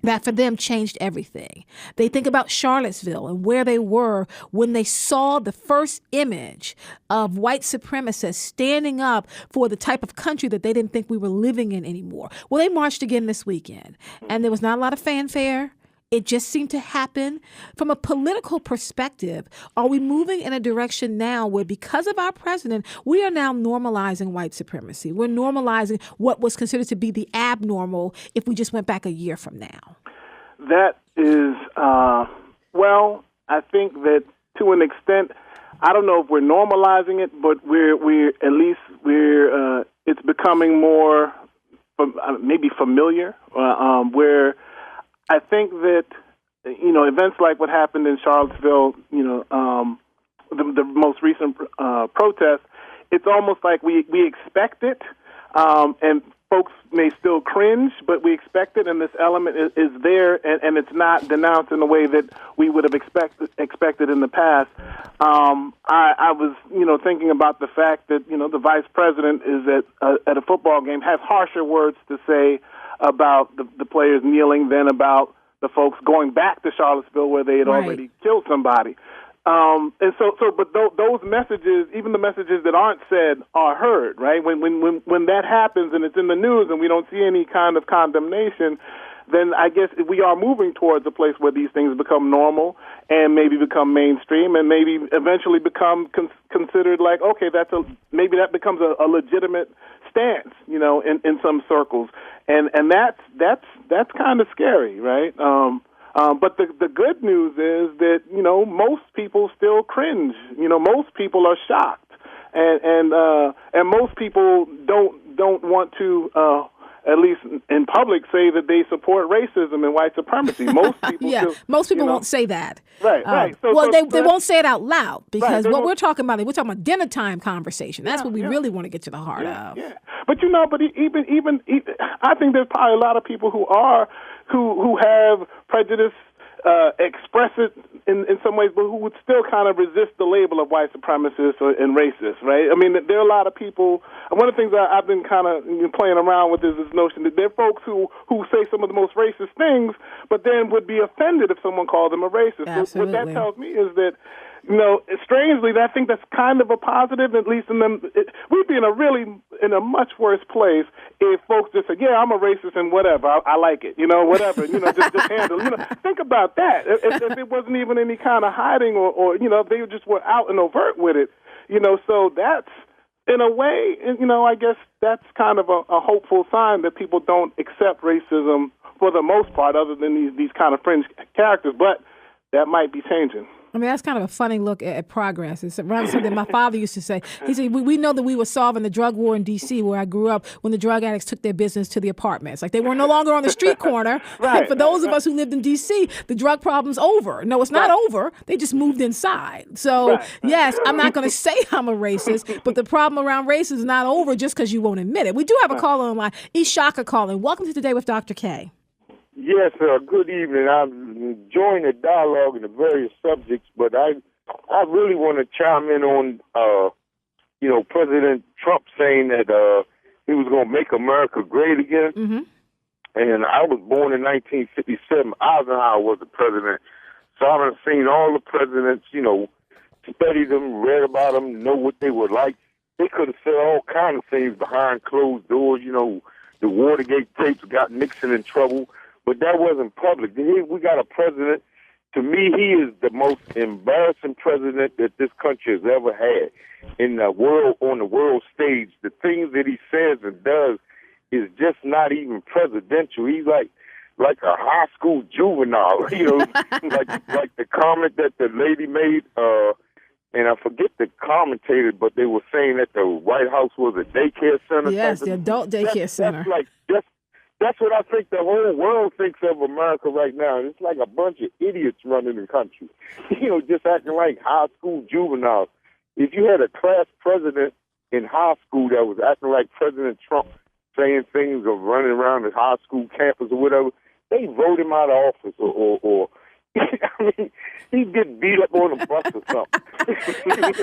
Speaker 1: that for them changed everything. They think about Charlottesville and where they were when they saw the first image of white supremacists standing up for the type of country that they didn't think we were living in anymore. Well, they marched again this weekend, and there was not a lot of fanfare. It just seemed to happen. From a political perspective, are we moving in a direction now where, because of our president, we are now normalizing white supremacy? We're normalizing what was considered to be the abnormal if we just went back a year from now.
Speaker 6: That is, I think that to an extent, I don't know if we're normalizing it, but it's becoming more maybe familiar, where I think that, events like what happened in Charlottesville, the most recent protest, it's almost like we expect it, and folks may still cringe, but we expect it, and this element is there, and it's not denounced in a way that we would have expected in the past. I was, thinking about the fact that, the vice president is at a football game, has harsher words to say about the players kneeling than about the folks going back to Charlottesville where they had already killed somebody. But those messages, even the messages that aren't said, are heard, right? When that happens and it's in the news and we don't see any kind of condemnation, then I guess we are moving towards a place where these things become normal and maybe become mainstream and maybe eventually become considered like, okay, maybe that becomes a legitimate stance, in some circles, and that's kind of scary, right? But the good news is that most people still cringe. Most people are shocked, and most people don't want to at least in public, say that they support racism and white supremacy. Most people,
Speaker 1: most people won't say that.
Speaker 6: Right.
Speaker 1: They won't say it out loud because what we're talking about dinner time conversation. That's what we really want to get to the heart of.
Speaker 6: Yeah. But even I think there's probably a lot of people who have prejudice, express it in some ways, but who would still kind of resist the label of white supremacist and racist, right? I mean, there are a lot of people. One of the things I've been kind of playing around with is this notion that there are folks who say some of the most racist things, but then would be offended if someone called them a racist.
Speaker 1: Absolutely.
Speaker 6: So what that tells me is that, strangely, I think that's kind of a positive, at least we'd be in a much worse place if folks just said, yeah, I'm a racist and whatever, I like it, whatever, just handle it. Think about that. If it wasn't even any kind of hiding or if they just were out and overt with it, so that's, in a way, I guess that's kind of a hopeful sign that people don't accept racism for the most part, other than these kind of fringe characters, but that might be changing.
Speaker 1: I mean, that's kind of a funny look at progress. It's around something my father used to say. He said, we know that we were solving the drug war in D.C., where I grew up, when the drug addicts took their business to the apartments. Like, they were no longer on the street corner.
Speaker 6: Right.
Speaker 1: For those of us who lived in D.C., the drug problem's over. No, it's not over. They just moved inside. So, yes, I'm not going to say I'm a racist, but the problem around race is not over just because you won't admit it. We do have a caller online, Ishaka calling. Welcome to Today with Dr. Kaye.
Speaker 10: Yes, good evening. I'm enjoying the dialogue and the various subjects, but I really want to chime in on, President Trump saying that he was going to make America great again.
Speaker 1: Mm-hmm.
Speaker 10: And I was born in 1957. Eisenhower was the president. So I've seen all the presidents, studied them, read about them, know what they were like. They could have said all kinds of things behind closed doors. The Watergate tapes got Nixon in trouble. But that wasn't public. We got a president, to me, he is the most embarrassing president that this country has ever had in the world, on the world stage. The things that he says and does is just not even presidential. He's like a high school juvenile, like the comment that the lady made, and I forget the commentator, but they were saying that the White House was a daycare center.
Speaker 1: Yes, the adult daycare center.
Speaker 10: That's what I think the whole world thinks of America right now. It's like a bunch of idiots running the country, just acting like high school juveniles. If you had a class president in high school that was acting like President Trump, saying things or running around the high school campus or whatever, they vote him out of office or I mean, he'd get beat up on a bus or something.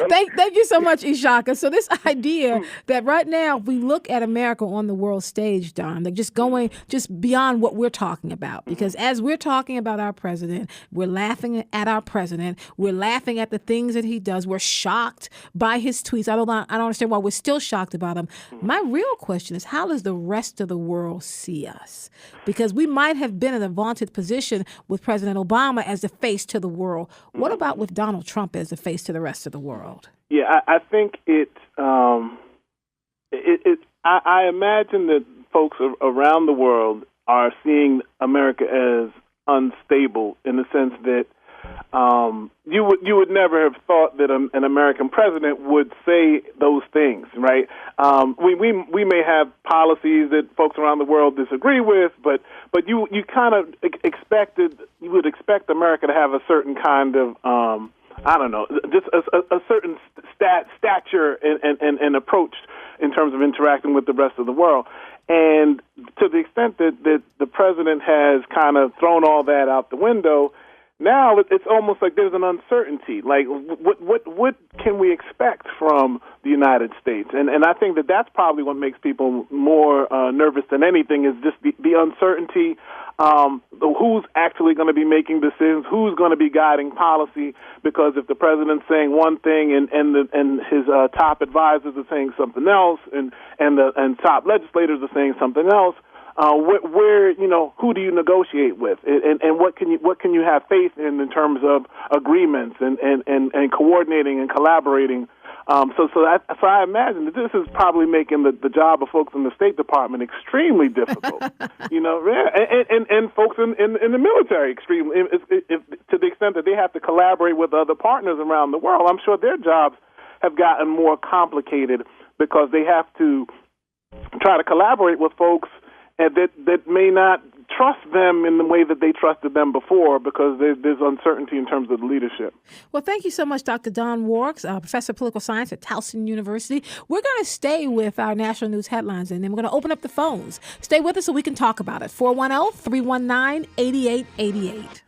Speaker 1: Thank you so much, Ishaka. So this idea that right now we look at America on the world stage, Don, they're just going beyond what we're talking about. Because as we're talking about our president, we're laughing at our president. We're laughing at the things that he does. We're shocked by his tweets. I don't understand why we're still shocked about him. My real question is, how does the rest of the world see us? Because we might have been in a vaunted position with President Obama as the face to the world. What about with Donald Trump as the face to the rest of the world?
Speaker 6: Yeah, I think I imagine that folks around the world are seeing America as unstable in the sense that you would never have thought that an American president would say those things, right? We may have policies that folks around the world disagree with, but you kind of you would expect America to have a certain kind of just a certain stature and approach in terms of interacting with the rest of the world. And to the extent that the president has kind of thrown all that out the window, now it's almost like there's an uncertainty. Like, what can we expect from the United States? And I think that's probably what makes people more nervous than anything is just the uncertainty. Who's actually going to be making decisions? Who's going to be guiding policy? Because if the president's saying one thing and his top advisors are saying something else, and top legislators are saying something else. Who do you negotiate with, and what can you have faith in terms of agreements and coordinating and collaborating? So I imagine that this is probably making the job of folks in the State Department extremely difficult, and folks in the military extremely, to the extent that they have to collaborate with other partners around the world. I'm sure their jobs have gotten more complicated because they have to try to collaborate with folks and that may not trust them in the way that they trusted them before because there's uncertainty in terms of the leadership.
Speaker 1: Well, thank you so much, Dr. Don Warks, professor of political science at Towson University. We're going to stay with our national news headlines, and then we're going to open up the phones. Stay with us so we can talk about it. 410-319-8888.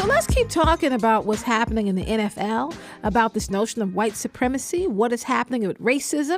Speaker 1: Let's keep talking about what's happening in the NFL, about this notion of white supremacy, what is happening with racism.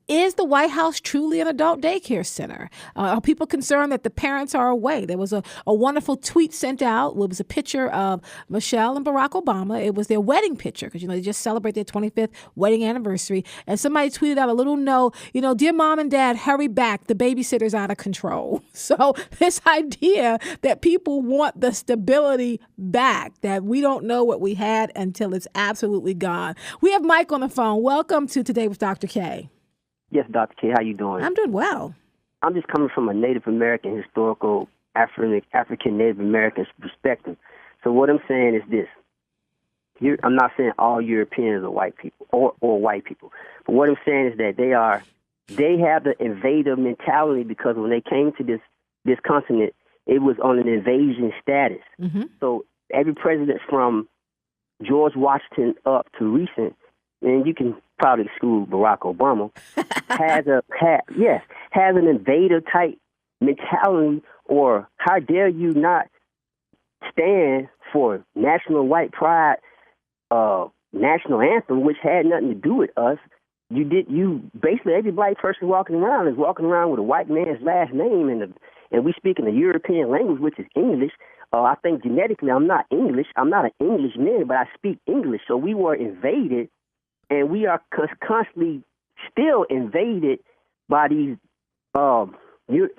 Speaker 1: Is the White House truly an adult daycare center? Are people concerned that the parents are away? There was a wonderful tweet sent out. It was a picture of Michelle and Barack Obama. It was their wedding picture because, they just celebrated their 25th wedding anniversary. And somebody tweeted out a little note, dear mom and dad, hurry back. The babysitter's out of control. So this idea that people want the stability back, that we don't know what we had until it's absolutely gone. We have Mike on the phone. Welcome to Today with Dr. Kaye.
Speaker 11: Yes, Dr. Kaye, how you doing?
Speaker 1: I'm doing well.
Speaker 11: I'm just coming from a Native American, historical, African Native American perspective. So what I'm saying is this. I'm not saying all Europeans are white people or white people. But what I'm saying is that they have the invader mentality because when they came to this continent, it was on an invasion status. Mm-hmm. So every president from George Washington up to recent, and you can probably exclude Barack Obama, has an invader type mentality, or how dare you not stand for national white pride, national anthem, which had nothing to do with us. You basically every black person walking around is walking around with a white man's last name, and we speak in the European language, which is English. I think genetically I'm not English. I'm not an Englishman, but I speak English. So we were invaded, and we are constantly still invaded by these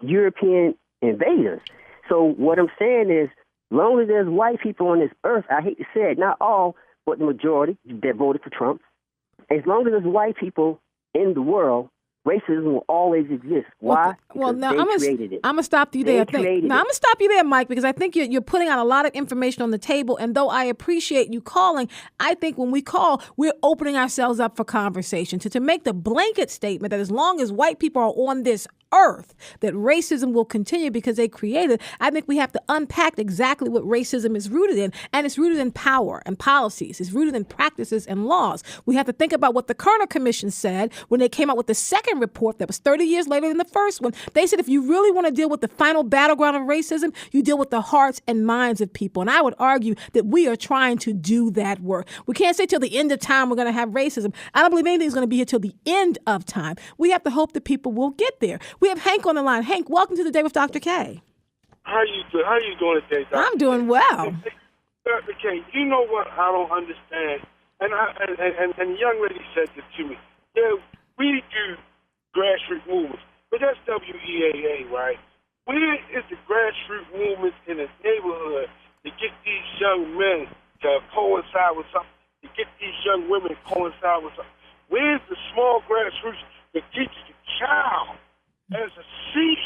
Speaker 11: European invaders. So what I'm saying is, long as there's white people on this earth, I hate to say it, not all, but the majority that voted for Trump, as long as there's white people in the world, racism will always exist. Why?
Speaker 1: Well, now
Speaker 11: they created it.
Speaker 1: I'm going to stop you there. I'm going to stop you there, Mike, because I think you're putting out a lot of information on the table. And though I appreciate you calling, I think when we call, we're opening ourselves up for conversation. To make the blanket statement that as long as white people are on this earth, that racism will continue because they created, I think we have to unpack exactly what racism is rooted in. And it's rooted in power and policies. It's rooted in practices and laws. We have to think about what the Kerner Commission said when they came out with the second report that was 30 years later than the first one. They said if you really want to deal with the final battleground of racism, you deal with the hearts and minds of people. And I would argue that we are trying to do that work. We can't say till the end of time we're going to have racism. I don't believe anything's going to be here till the end of time. We have to hope that people will get there. We have Hank on the line. Hank, welcome to the Day with Dr. Kaye.
Speaker 12: How you doing today, Dr.
Speaker 1: I'm doing well.
Speaker 12: Dr. Kaye, you know what I don't understand? And the young lady said this to me. Yeah, we do grassroots movements, but that's WEAA, right? Where is the grassroots movement in the neighborhood to get these young men to coincide with something, to get these young women to coincide with something? Where's the small grassroots that teaches the child as a seed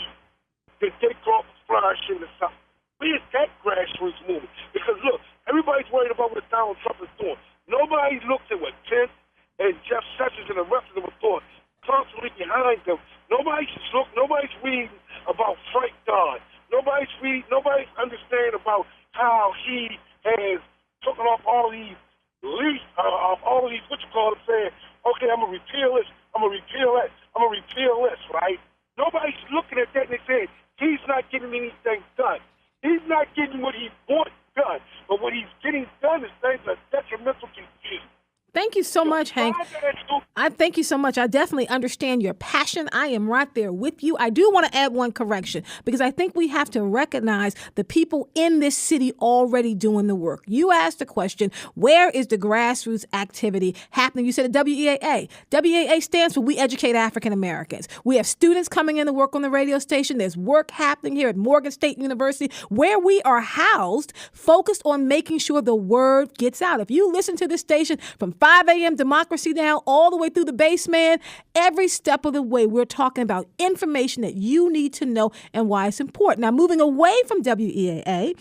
Speaker 12: that they grow up flourish into something? Where's that grassroots movement? Because look, everybody's worried about what Donald Trump is doing. Nobody looks at what Pence and Jeff Sessions and the rest of them are doing constantly behind them. Nobody's reading about Frank Dodd. Nobody's understanding about how he has taken off all these saying, okay, I'm gonna repeal this, I'm gonna repeal that, I'm gonna repeal this, right? Nobody's looking at that and they saying he's not getting anything done. He's not getting what he wants done, but what he's getting done is things that are detrimental to you.
Speaker 1: Thank you so much, Hank. I thank you so much. I definitely understand your passion. I am right there with you. I do want to add one correction because I think we have to recognize the people in this city already doing the work. You asked the question, where is the grassroots activity happening? You said the WEAA. WEAA stands for We Educate African Americans. We have students coming in to work on the radio station. There's work happening here at Morgan State University where we are housed, focused on making sure the word gets out. If you listen to this station from 5 a.m. Democracy Now! All the way through the basement. Every step of the way, we're talking about information that you need to know and why it's important. Now, moving away from WEAA,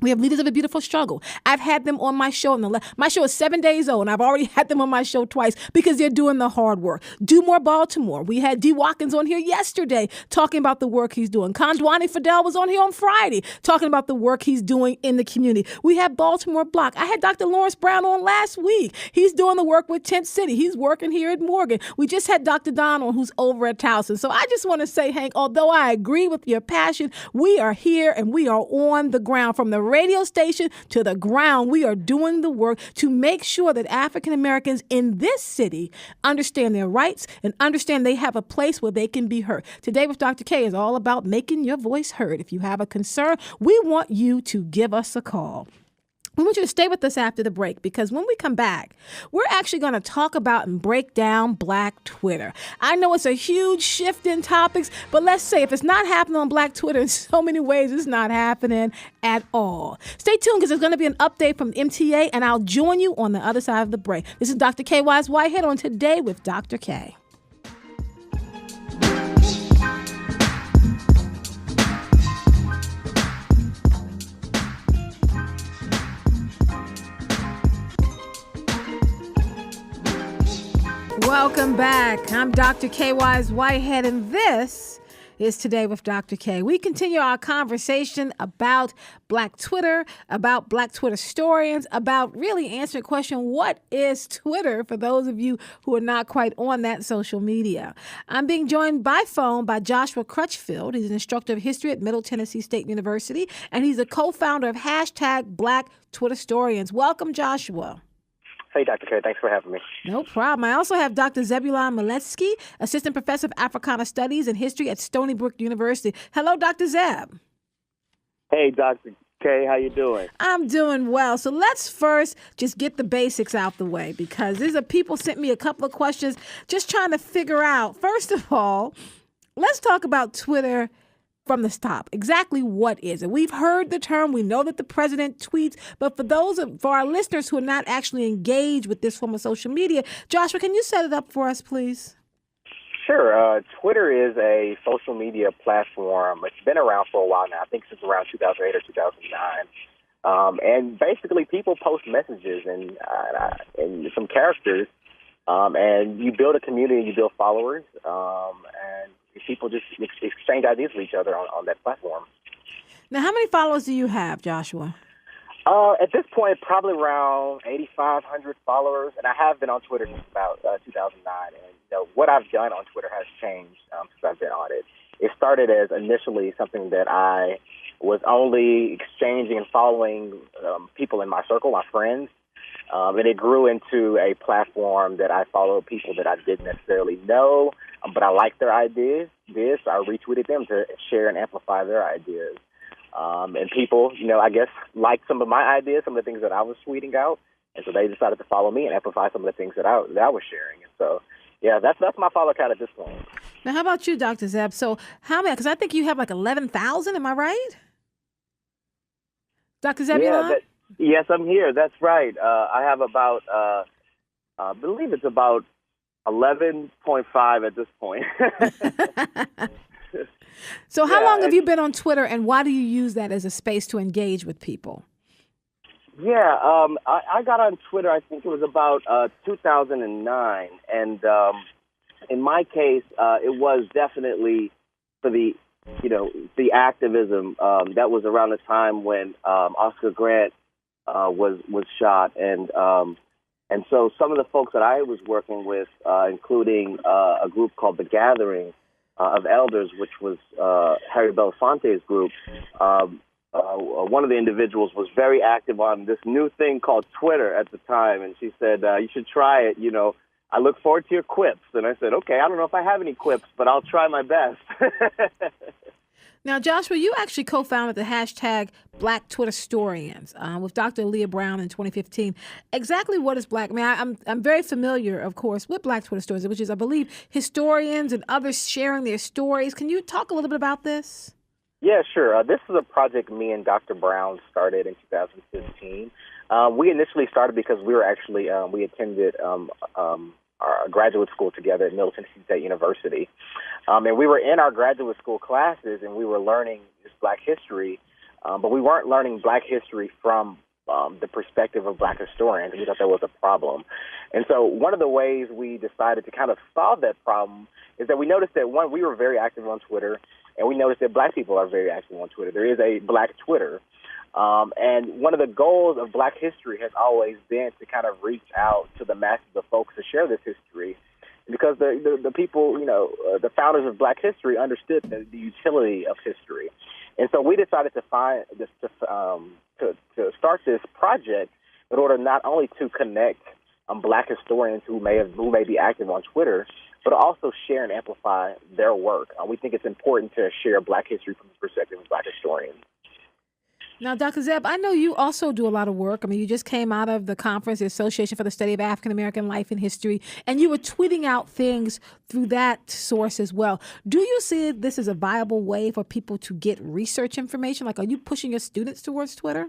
Speaker 1: We have Leaders of a Beautiful Struggle. I've had them on my show. My show is 7 days old, and I've already had them on my show twice because they're doing the hard work. Do More Baltimore. We had D. Watkins on here yesterday talking about the work he's doing. Kondwani Fidel was on here on Friday talking about the work he's doing in the community. We had Baltimore Block. I had Dr. Lawrence Brown on last week. He's doing the work with Tent City. He's working here at Morgan. We just had Dr. Don on, who's over at Towson. So I just want to say, Hank, although I agree with your passion, we are here and we are on the ground. From the radio station to the ground, we are doing the work to make sure that African Americans in this city understand their rights and understand they have a place where they can be heard. Today with Dr. Kaye is all about making your voice heard. If you have a concern, we want you to give us a call. We want you to stay with us after the break because when we come back, we're actually going to talk about and break down Black Twitter. I know it's a huge shift in topics, but let's say if it's not happening on Black Twitter in so many ways, it's not happening at all. Stay tuned because there's going to be an update from MTA, and I'll join you on the other side of the break. This is Dr. Kaye Wise Whitehead on Today with Dr. Kaye. Welcome back. I'm Dr. Kaye Wise Whitehead, and this is Today with Dr. Kaye. We continue our conversation about Black Twitter, about Black Twitter historians, about really answering the question, what is Twitter, for those of you who are not quite on that social media. I'm being joined by phone by Joshua Crutchfield. He's an instructor of history at Middle Tennessee State University, and he's a co-founder of #Black Twitter Historians. Welcome, Joshua.
Speaker 13: Hey, Dr. Kaye, thanks for having me.
Speaker 1: No problem. I also have Dr. Zebulon Maletsky, Assistant Professor of Africana Studies and History at Stony Brook University. Hello, Dr. Zeb.
Speaker 13: Hey, Dr. Kaye, how you doing?
Speaker 1: I'm doing well. So let's first just get the basics out the way because people sent me a couple of questions just trying to figure out, first of all, let's talk about Twitter from the top. Exactly what is it? We've heard the term. We know that the president tweets. But for our listeners who are not actually engaged with this form of social media, Joshua, can you set it up for us, please?
Speaker 13: Sure. Twitter is a social media platform. It's been around for a while now. I think since around 2008 or 2009. And basically, people post messages and some characters, and you build a community, you build followers, and people just exchange ideas with each other on that platform.
Speaker 1: Now, how many followers do you have, Joshua?
Speaker 13: At this point, probably around 8,500 followers, and I have been on Twitter since about 2009. And what I've done on Twitter has changed since I've been on it. It started as initially something that I was only exchanging and following people in my circle, my friends. And it grew into a platform that I followed people that I didn't necessarily know, but I liked their ideas. So I retweeted them to share and amplify their ideas. And people, I guess, liked some of my ideas, some of the things that I was tweeting out. And so they decided to follow me and amplify some of the things that I was sharing. And so, yeah, that's my follow count at this point.
Speaker 1: Now, how about you, Dr. Zeb? So how many? Because I think you have like 11,000. Am I right? Dr. Zebulon?
Speaker 13: Yes, I'm here. That's right. I have about, I believe it's about 11.5 at this point.
Speaker 1: So how long have you been on Twitter, and why do you use that as a space to engage with people?
Speaker 13: Yeah, I got on Twitter, I think it was about 2009. And in my case, it was definitely for the activism. That was around the time when Oscar Grant was shot, and so some of the folks that I was working with, including a group called The Gathering of Elders, which was Harry Belafonte's group. One of the individuals was very active on this new thing called Twitter at the time, and she said, "You should try it. I look forward to your quips." And I said, "Okay, I don't know if I have any quips, but I'll try my best."
Speaker 1: Now, Joshua, you actually co-founded the #Black Twitter Historians with Dr. Leah Brown in 2015. Exactly what is Black? I mean, I'm very familiar, of course, with Black Twitter Stories, which is, I believe, historians and others sharing their stories. Can you talk a little bit about this?
Speaker 13: Yeah, sure. This is a project me and Dr. Brown started in 2015. We initially started because we were actually, we attended our graduate school together at Middle Tennessee State University. And we were in our graduate school classes, and we were learning this Black history. but we weren't learning Black history from the perspective of Black historians. We thought that was a problem. And so one of the ways we decided to kind of solve that problem is that we noticed that, one, we were very active on Twitter, and we noticed that Black people are very active on Twitter. There is a Black Twitter. And one of the goals of Black history has always been to kind of reach out to the masses of folks to share this history. Because the people, the founders of Black history understood the utility of history. And so we decided to start this project in order not only to connect Black historians who may be active on Twitter, but also share and amplify their work. We think it's important to share Black history from the perspective of Black historians.
Speaker 1: Now, Dr. Zeb, I know you also do a lot of work. I mean, you just came out of the conference, the Association for the Study of African American Life and History, and you were tweeting out things through that source as well. Do you see this as a viable way for people to get research information? Like, are you pushing your students towards Twitter?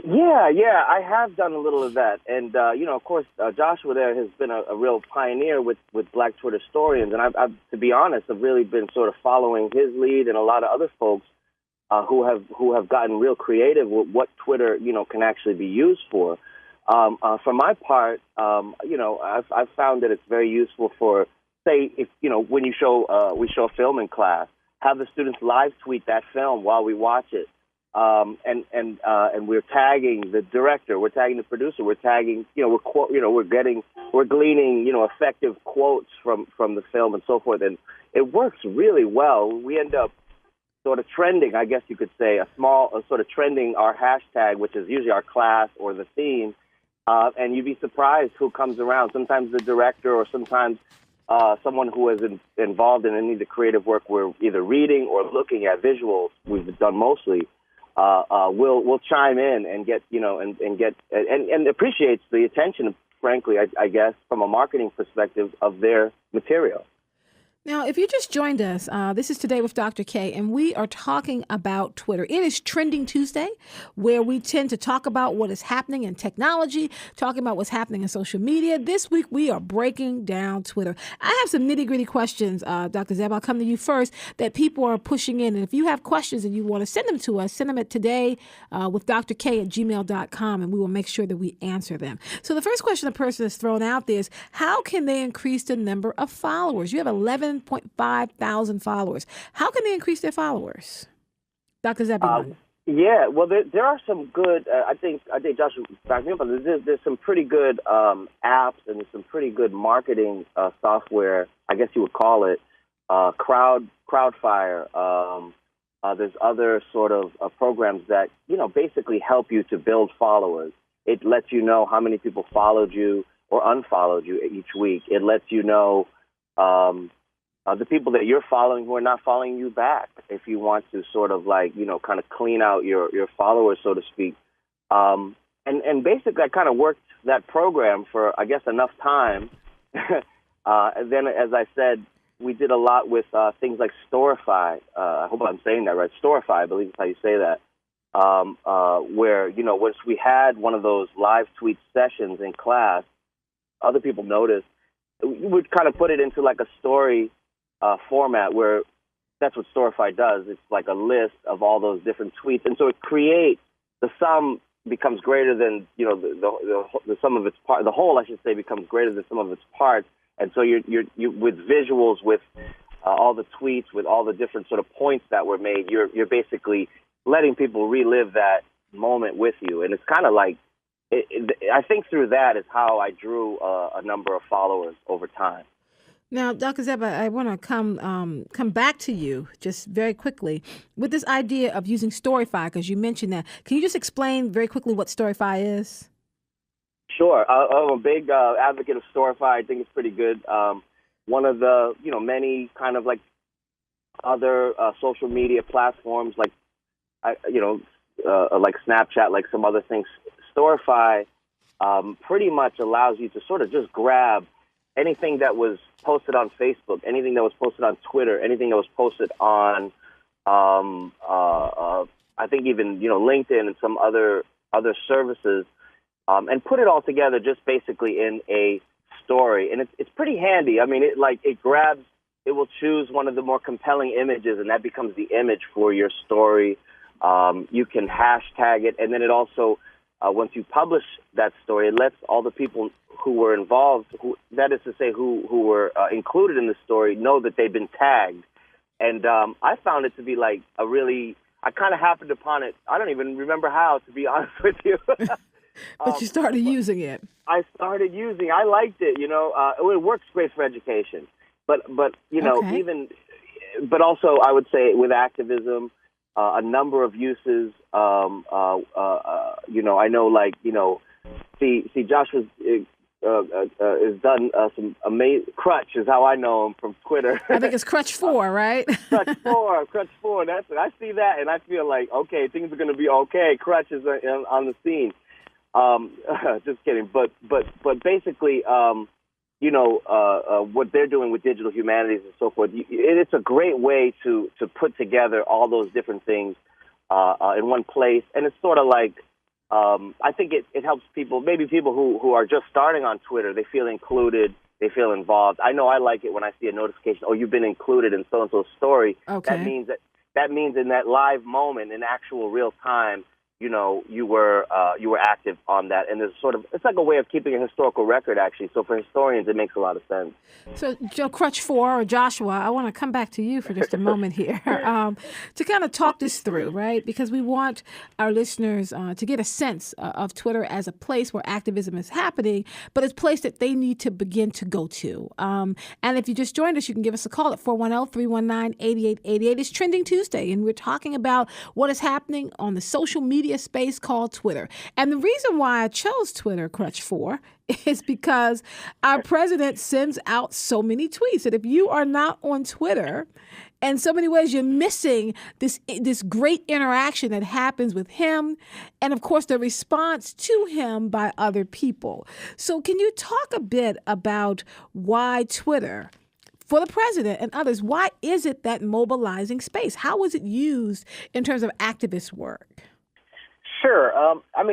Speaker 13: Yeah, I have done a little of that. And, of course, Joshua there has been a real pioneer with Black Twitter historians. And I've, to be honest, I've really been sort of following his lead and a lot of other folks who have gotten real creative with what Twitter, can actually be used for. For my part, I've found that it's very useful for, say, if when we show a film in class, have the students live tweet that film while we watch it, and we're tagging the director, we're tagging the producer, we're tagging, we're gleaning, effective quotes from the film and so forth, and it works really well. We end up sort of trending, I guess you could say, sort of trending our hashtag, which is usually our class or the theme, and you'd be surprised who comes around. Sometimes the director or sometimes someone who is involved in any of the creative work we're either reading or looking at, visuals we've done mostly, will chime in and get, and appreciates the attention, frankly, I guess, from a marketing perspective of their material.
Speaker 1: Now, if you just joined us, this is Today with Dr. Kaye, and we are talking about Twitter. It is Trending Tuesday, where we tend to talk about what is happening in technology, talking about what's happening in social media. This week, we are breaking down Twitter. I have some nitty-gritty questions, Dr. Zeb. I'll come to you first, that people are pushing in. And if you have questions and you want to send them to us, send them at today with drkaye@gmail.com, and we will make sure that we answer them. So the first question a person has thrown out there is, how can they increase the number of followers? You have 11.5 thousand followers. How can they increase their followers? Dr. Zebulon.
Speaker 13: Yeah, well, there are some good, I think Joshua back me up on this. There's some pretty good apps and some pretty good marketing software, I guess you would call it, Crowdfire. There's other sort of programs that, basically help you to build followers. It lets you know how many people followed you or unfollowed you each week. It lets you know the people that you're following who are not following you back, if you want to sort of kind of clean out your followers, so to speak. And basically I kind of worked that program for, I guess, enough time. And then, as I said, we did a lot with things like Storify. I hope I'm saying that right. Storify, I believe is how you say that. Where, once we had one of those live tweet sessions in class, other people noticed, we would kind of put it into like a story format where that's what Storify does. It's like a list of all those different tweets. And so it creates, the sum becomes greater than, the sum of its part, the whole, I should say, becomes greater than some of its parts. And so you with visuals, with all the tweets, with all the different sort of points that were made, you're basically letting people relive that moment with you. And it's kind of like, I think through that is how I drew a number of followers over time.
Speaker 1: Now, Dr. Zeb, I want to come back to you just very quickly with this idea of using Storify, because you mentioned that. Can you just explain very quickly what Storify is?
Speaker 13: Sure. I'm a big advocate of Storify. I think it's pretty good. One of the, many kind of like other social media platforms, like, like Snapchat, like some other things. Storify pretty much allows you to sort of just grab anything that was posted on Facebook, anything that was posted on Twitter, anything that was posted on, I think even, LinkedIn and some other services, and put it all together just basically in a story. And it's pretty handy. I mean, it will choose one of the more compelling images, and that becomes the image for your story. You can hashtag it, and then it also, once you publish that story, it lets all the people who were involved, that is to say, who were included in the story, know that they've been tagged. And I found it to be like I kind of happened upon it. I don't even remember how, to be honest with you.
Speaker 1: But you started using it.
Speaker 13: I liked it, it works great for education. But
Speaker 1: Okay.
Speaker 13: but also I would say with activism, a number of uses, I know, see Josh has done some amazing. Crutch is how I know him from Twitter.
Speaker 1: I think it's Crutch 4, right?
Speaker 13: Crutch 4. I see that, and I feel like, okay, things are going to be okay. Crutch is on the scene. Just kidding. But basically, what they're doing with digital humanities and so forth, it's a great way to put together all those different things in one place. And it's sort of like, I think it helps people, maybe people who are just starting on Twitter. They feel included. They feel involved. I know I like it when I see a notification, oh, you've been included in so-and-so's story.
Speaker 1: Okay.
Speaker 13: That means in that live moment, in actual real time, you were active on that, and it's like a way of keeping a historical record, actually. So for historians, it makes a lot of sense.
Speaker 1: So Joe Crutch 4 or Joshua, I want to come back to you for just a moment here to kind of talk this through, right? Because we want our listeners to get a sense of Twitter as a place where activism is happening, but it's a place that they need to begin to go to. And if you just joined us, you can give us a call at 410-319-8888. It's Trending Tuesday, and we're talking about what is happening on the social media space called Twitter. And the reason why I chose Twitter, Crutch 4, is because our president sends out so many tweets that if you are not on Twitter, in so many ways, you're missing this great interaction that happens with him and, of course, the response to him by other people. So can you talk a bit about why Twitter, for the president and others, why is it that mobilizing space? How was it used in terms of activist work?
Speaker 14: Sure. I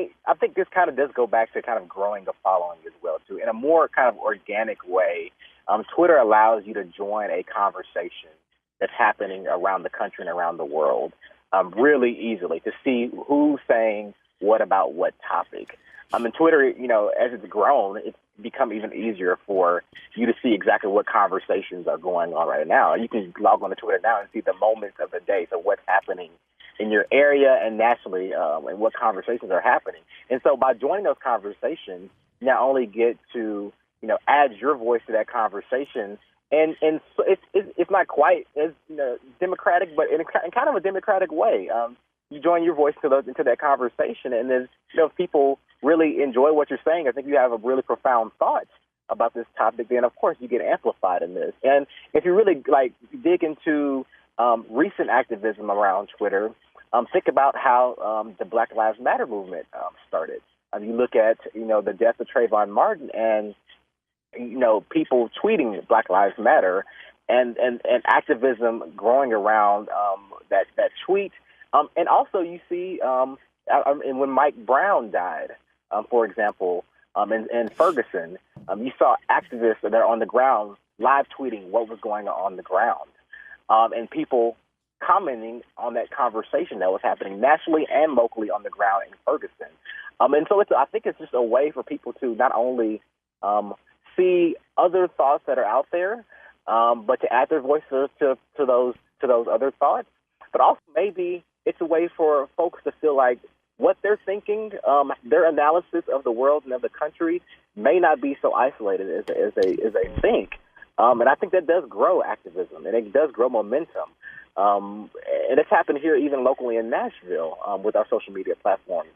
Speaker 14: think this kind of does go back to kind of growing a following as well, too. In a more kind of organic way, Twitter allows you to join a conversation that's happening around the country and around the world really easily, to see who's saying what about what topic. And Twitter, as it's grown, it's become even easier for you to see exactly what conversations are going on right now. You can log on to Twitter now and see the moments of the day, so what's happening in your area and nationally, and what conversations are happening. And so by joining those conversations, you not only get to, add your voice to that conversation, and so it's not quite as democratic, but in kind of a democratic way. You join your voice into that conversation, and then if people really enjoy what you're saying, I think you have a really profound thought about this topic, then of course you get amplified in this. And if you really dig into recent activism around Twitter, think about how the Black Lives Matter movement started. You look at the death of Trayvon Martin, and people tweeting Black Lives Matter, and activism growing around that tweet. And also you see, and when Mike Brown died, for example, in Ferguson, you saw activists that are on the ground live tweeting what was going on the ground, and people commenting on that conversation that was happening nationally and locally on the ground in Ferguson. And so I think it's just a way for people to not only see other thoughts that are out there, but to add their voices to those other thoughts. But also maybe it's a way for folks to feel like what they're thinking, their analysis of the world and of the country may not be so isolated as they think. And I think that does grow activism, and it does grow momentum. And it's happened here even locally in Nashville with our social media platforms.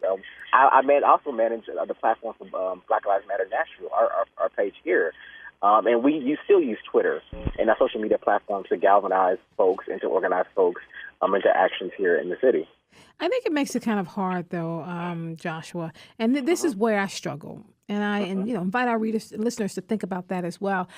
Speaker 14: I also manage the platform for Black Lives Matter Nashville, our page here. And you still use Twitter and our social media platforms to galvanize folks and to organize folks into actions here in the city.
Speaker 1: I think it makes it kind of hard, though, Joshua. And this is where I struggle. And I invite our listeners to think about that as well.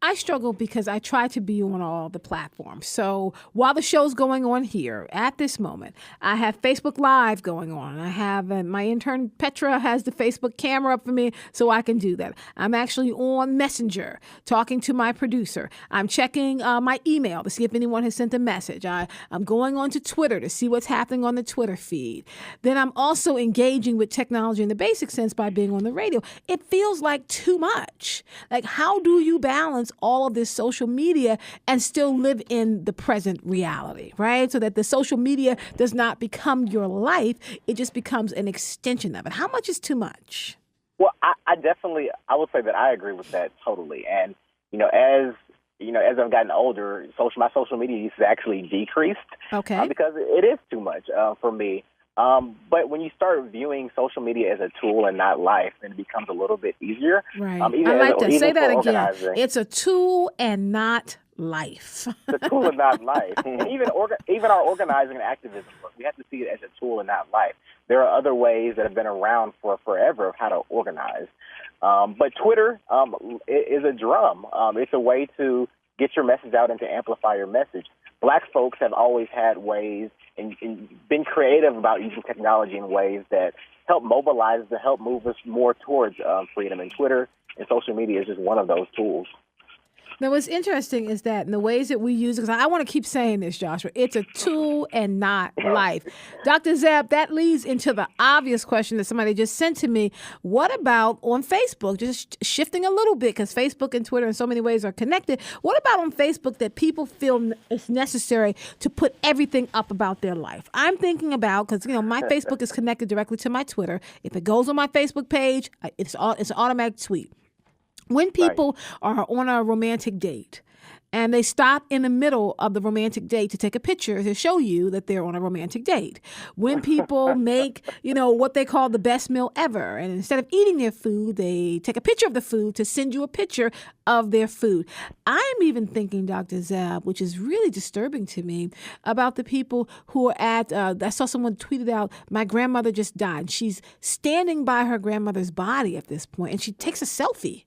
Speaker 1: I struggle because I try to be on all the platforms. So while the show's going on here at this moment, I have Facebook Live going on. I have my intern Petra has the Facebook camera up for me so I can do that. I'm actually on Messenger talking to my producer. I'm checking my email to see if anyone has sent a message. I'm going on to Twitter to see what's happening on the a Twitter feed. Then I'm also engaging with technology in the basic sense by being on the radio. It feels like too much. Like, how do you balance all of this social media and still live in the present reality, right? So that the social media does not become your life. It just becomes an extension of it. How much is too much?
Speaker 14: Well, I would say that I agree with that totally. And, as I've gotten older, my social media use has actually decreased.
Speaker 1: Okay.
Speaker 14: Because it is too much for me. But when you start viewing social media as a tool and not life, then it becomes a little bit easier.
Speaker 1: Right. I like that. Say that again. It's a tool and not life.
Speaker 14: The tool and not life. And even our organizing and activism work, we have to see it as a tool and not life. There are other ways that have been around for forever of how to organize. But Twitter is a drum. It's a way to get your message out and to amplify your message. Black folks have always had ways and been creative about using technology in ways that help mobilize, to help move us more towards freedom. And Twitter and social media is just one of those tools.
Speaker 1: Now, what's interesting is that in the ways that we use it, because I want to keep saying this, Joshua, it's a tool and not life. Dr. Zeb, that leads into the obvious question that somebody just sent to me. What about on Facebook? Just shifting a little bit, because Facebook and Twitter in so many ways are connected. What about on Facebook that people feel it's necessary to put everything up about their life? I'm thinking about, because, my Facebook is connected directly to my Twitter. If it goes on my Facebook page, it's an automatic tweet. When people are on a romantic date and they stop in the middle of the romantic date to take a picture to show you that they're on a romantic date. When people make, what they call the best meal ever, and instead of eating their food, they take a picture of the food to send you a picture of their food. I'm even thinking, Dr. Zab, which is really disturbing to me, about the people who are at, I saw someone tweeted out, my grandmother just died. She's standing by her grandmother's body at this point, and she takes a selfie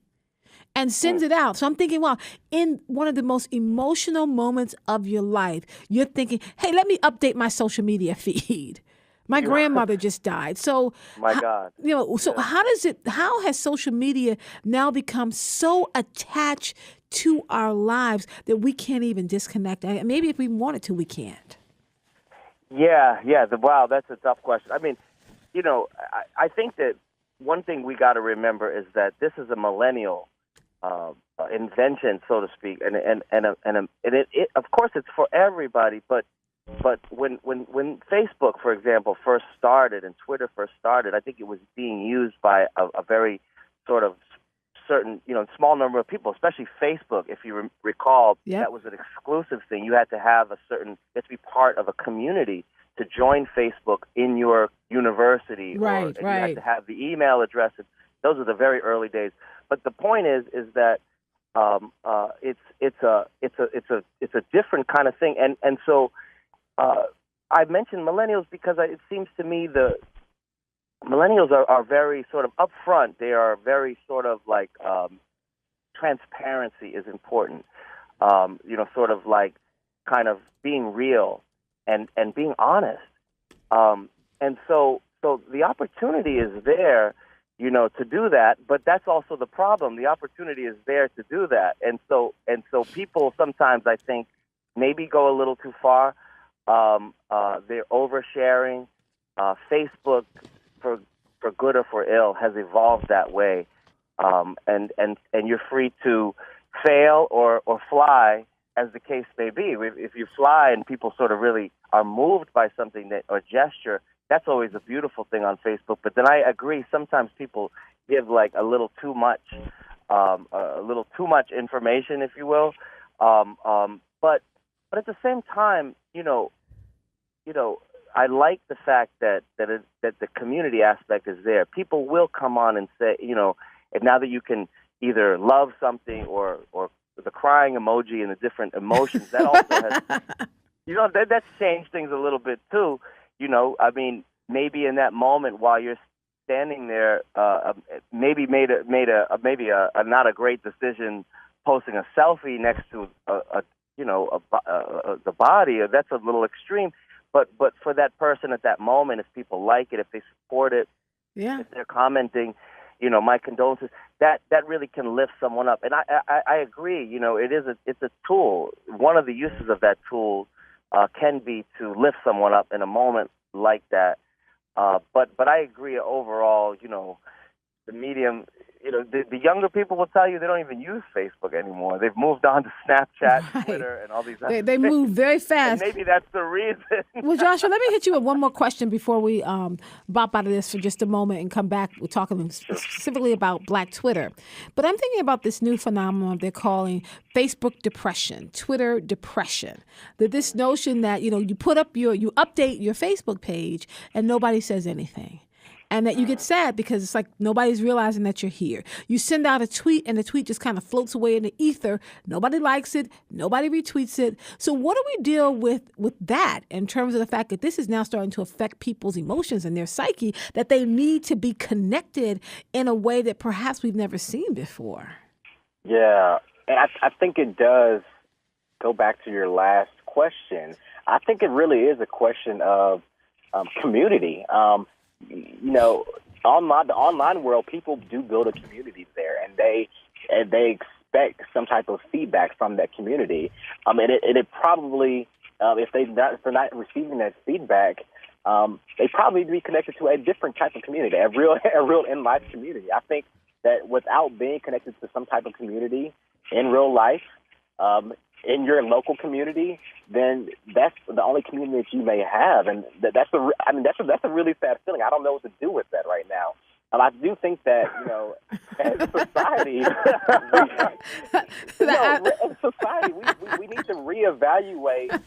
Speaker 1: and sends it out. So I'm thinking, wow, in one of the most emotional moments of your life, you're thinking, hey, let me update my social media feed. My grandmother just died. So,
Speaker 14: my God.
Speaker 1: How has social media now become so attached to our lives that we can't even disconnect? Maybe if we wanted to, we can't.
Speaker 13: Yeah. Wow, that's a tough question. I mean, I think that one thing we got to remember is that this is a millennial invention, so to speak, and it of course it's for everybody. But when Facebook, for example, first started and Twitter first started, I think it was being used by a very sort of certain small number of people, especially Facebook. If you recall, that was an exclusive thing. You had to have you had to be part of a community to join Facebook in your university,
Speaker 1: right?
Speaker 13: You had to have the email address. Those are the very early days. But the point is that it's a different kind of thing, and so I mentioned millennials because it seems to me the millennials are very sort of upfront. They are very sort of like transparency is important. Sort of like kind of being real and being honest. And so the opportunity is there, to do that, but that's also the problem. The opportunity is there to do that. And so people sometimes, I think, maybe go a little too far. They're oversharing. Facebook, for good or for ill, has evolved that way. And you're free to fail or fly, as the case may be. If you fly and people sort of really are moved by something or gesture, that's always a beautiful thing on Facebook. But then I agree, sometimes people give like a little too much information, if you will. But at the same time, I like the fact that the community aspect is there. People will come on and say, and now that you can either love something or the crying emoji and the different emotions, that also has, that's changed things a little bit too. I mean, maybe in that moment while you're standing there, maybe made a not a great decision posting a selfie next to the body. That's a little extreme. But for that person at that moment, if people like it, if they support it, if they're commenting, my condolences, that really can lift someone up. And I agree. It's a tool. One of the uses of that tool can be to lift someone up in a moment
Speaker 14: like that. But I agree overall, the medium, the younger people will tell you they don't even use Facebook anymore. They've moved on to Snapchat,
Speaker 1: Right.
Speaker 14: Twitter, and all these other
Speaker 1: They
Speaker 14: things.
Speaker 1: move very fast.
Speaker 14: And maybe that's the reason.
Speaker 1: Well, Joshua, let me hit you with one more question before we bop out of this for just a moment and come back. We're talking specifically about Black Twitter. But I'm thinking about this new phenomenon they're calling Facebook depression, Twitter depression. That this notion that, you update your Facebook page and nobody says anything. And that you get sad because it's like nobody's realizing that you're here. You send out a tweet and the tweet just kind of floats away in the ether. Nobody likes it. Nobody retweets it. So what do we deal with that in terms of the fact that this is now starting to affect people's emotions and their psyche, that they need to be connected in a way that perhaps we've never seen before?
Speaker 14: Yeah, and I think it does go back to your last question. I think it really is a question of community. The online world, people do build a community there, and they expect some type of feedback from that community. And it probably, if they're not receiving that feedback, they probably need to be connected to a different type of community, a real in life community. I think that without being connected to some type of community in real life, in your local community, then that's the only community that you may have, and that's a really sad feeling. I don't know what to do with that right now. I do think that as a society, we need to reevaluate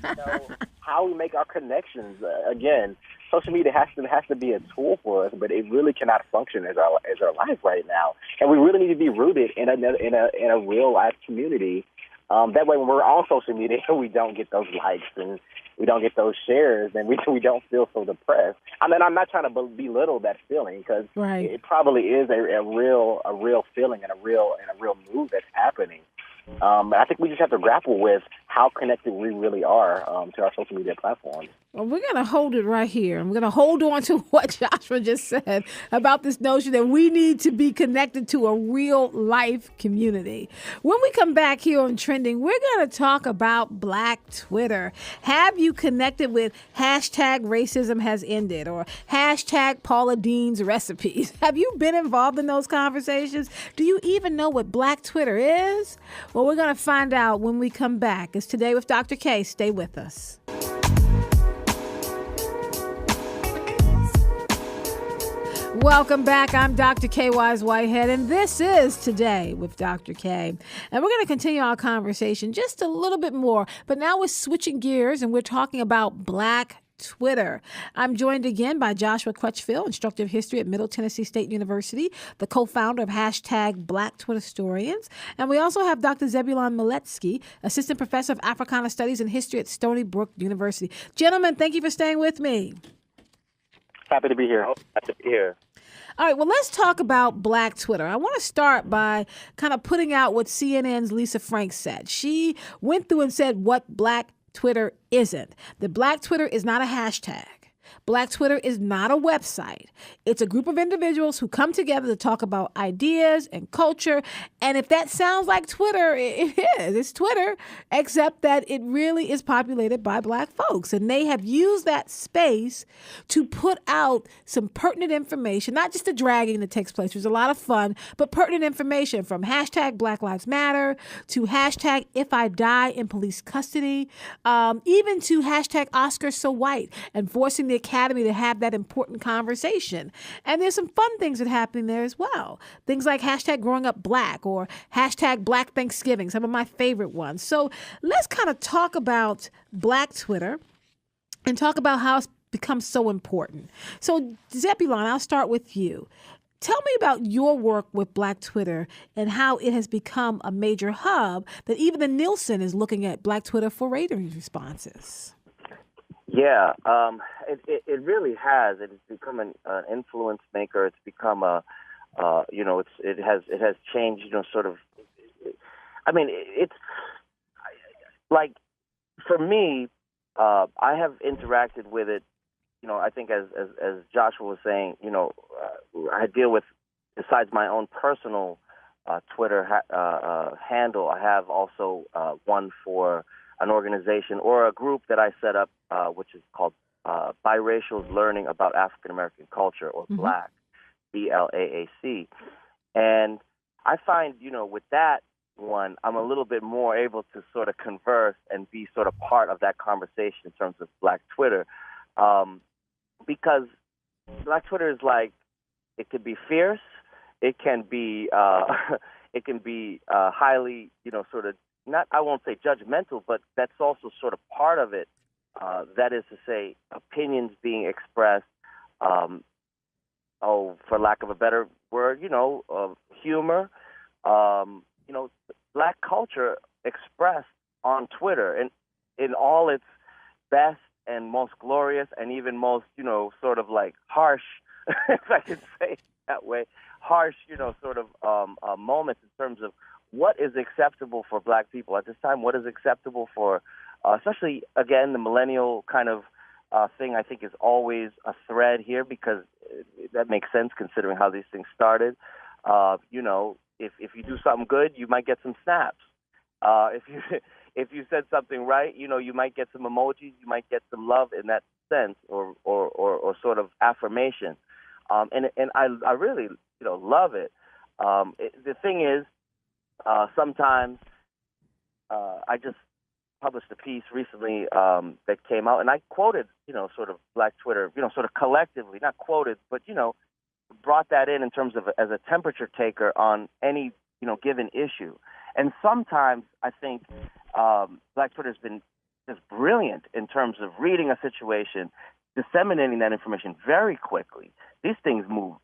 Speaker 14: how we make our connections. Again, social media has to be a tool for us, but it really cannot function as our life right now. And we really need to be rooted in a real life community. That way, when we're on social media, we don't get those likes and we don't get those shares, and we don't feel so depressed. I mean, I'm not trying to belittle that feeling, because it probably is a real feeling and a real mood that's happening. I think we just have to grapple with how connected we really are to our social media platforms.
Speaker 1: Well, we're going to hold it right here. I'm going to hold on to what Joshua just said about this notion that we need to be connected to a real life community. When we come back here on Trending, we're going to talk about Black Twitter. Have you connected with hashtag racism has ended or hashtag Paula Deen's recipes? Have you been involved in those conversations? Do you even know what Black Twitter is? Well, we're going to find out when we come back. It's Today with Dr. Kaye. Stay with us. Welcome back. I'm Dr. Kaye Wise Whitehead, and this is Today with Dr. Kaye. And we're going to continue our conversation just a little bit more, but now we're switching gears and we're talking about Black Twitter. I'm joined again by Joshua Crutchfield, instructor of history at Middle Tennessee State University, the co-founder of hashtag Black Twitterians. And we also have Dr. Zebulon Miletsky, assistant professor of Africana Studies and History at Stony Brook University. Gentlemen, thank you for staying with me.
Speaker 14: Happy to be here.
Speaker 1: All right, well, let's talk about Black Twitter. I want to start by kind of putting out what CNN's Lisa Frank said. She went through and said what Black Twitter isn't. The Black Twitter is not a hashtag. Black Twitter is not a website. It's a group of individuals who come together to talk about ideas and culture. And if that sounds like Twitter, it is. It's Twitter, except that it really is populated by Black folks. And they have used that space to put out some pertinent information, not just the dragging that takes place, which is a lot of fun, but pertinent information from hashtag Black Lives Matter to hashtag If I Die in Police Custody, even to hashtag Oscar So White and forcing the Academy to have that important conversation. And there's some fun things that happen there as well. Things like hashtag Growing Up Black or hashtag Black Thanksgiving, some of my favorite ones. So let's kind of talk about Black Twitter and talk about how it's become so important. So Zebulon, I'll start with you. Tell me about your work with Black Twitter and how it has become a major hub that even the Nielsen is looking at Black Twitter for rating responses.
Speaker 14: Yeah, it really has. It has become an influence maker. It's become it has changed. Sort of. I mean, it's like for me, I have interacted with it. I think as Joshua was saying, I deal with, besides my own personal Twitter handle, I have also one for an organization or a group that I set up, which is called
Speaker 13: Biracials Learning About African American Culture, or BLAAC, BLAAC. And I find, with that one, I'm a little bit more able to sort of converse and be sort of part of that conversation in terms of Black Twitter. Because Black Twitter is like, it can be fierce, it can be highly, sort of, not, I won't say judgmental, but that's also sort of part of it. That is to say, opinions being expressed, for lack of a better word, humor, Black culture expressed on Twitter and in all its best and most glorious and even most, sort of like harsh, if I could say it that way, harsh, sort of moments in terms of what is acceptable for Black people at this time, what is acceptable for, especially, again, the millennial kind of thing, I think is always a thread here because that makes sense considering how these things started. If you do something good, you might get some snaps. If you said something right, you might get some emojis, you might get some love in that sense or sort of affirmation. And I really, love it. The thing is, sometimes I just published a piece recently that came out, and I quoted, sort of Black Twitter, sort of collectively, not quoted, but, brought that in terms of as a temperature taker on any, given issue. And sometimes I think Black Twitter has been just brilliant in terms of reading a situation, disseminating that information very quickly. These things move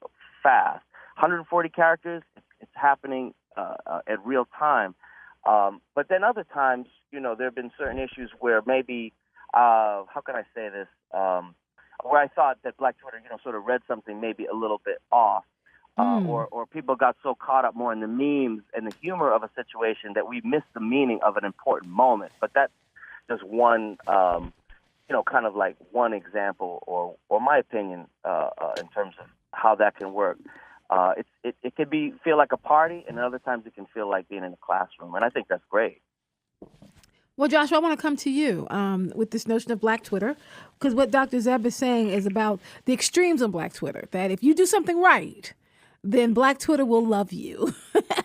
Speaker 13: fast. 140 characters, it's happening at real time. But then other times, there have been certain issues where maybe, how can I say this, where I thought that Black Twitter, sort of read something maybe a little bit off, or people got so caught up more in the memes and the humor of a situation that we missed the meaning of an important moment. But that's just one, kind of like one example or my opinion in terms of how that can work. It could feel like a party, and other times it can feel like being in a classroom, and I think that's great.
Speaker 1: Well, Joshua, I want to come to you with this notion of Black Twitter, because what Dr. Zeb is saying is about the extremes on Black Twitter, that if you do something right, then Black Twitter will love you.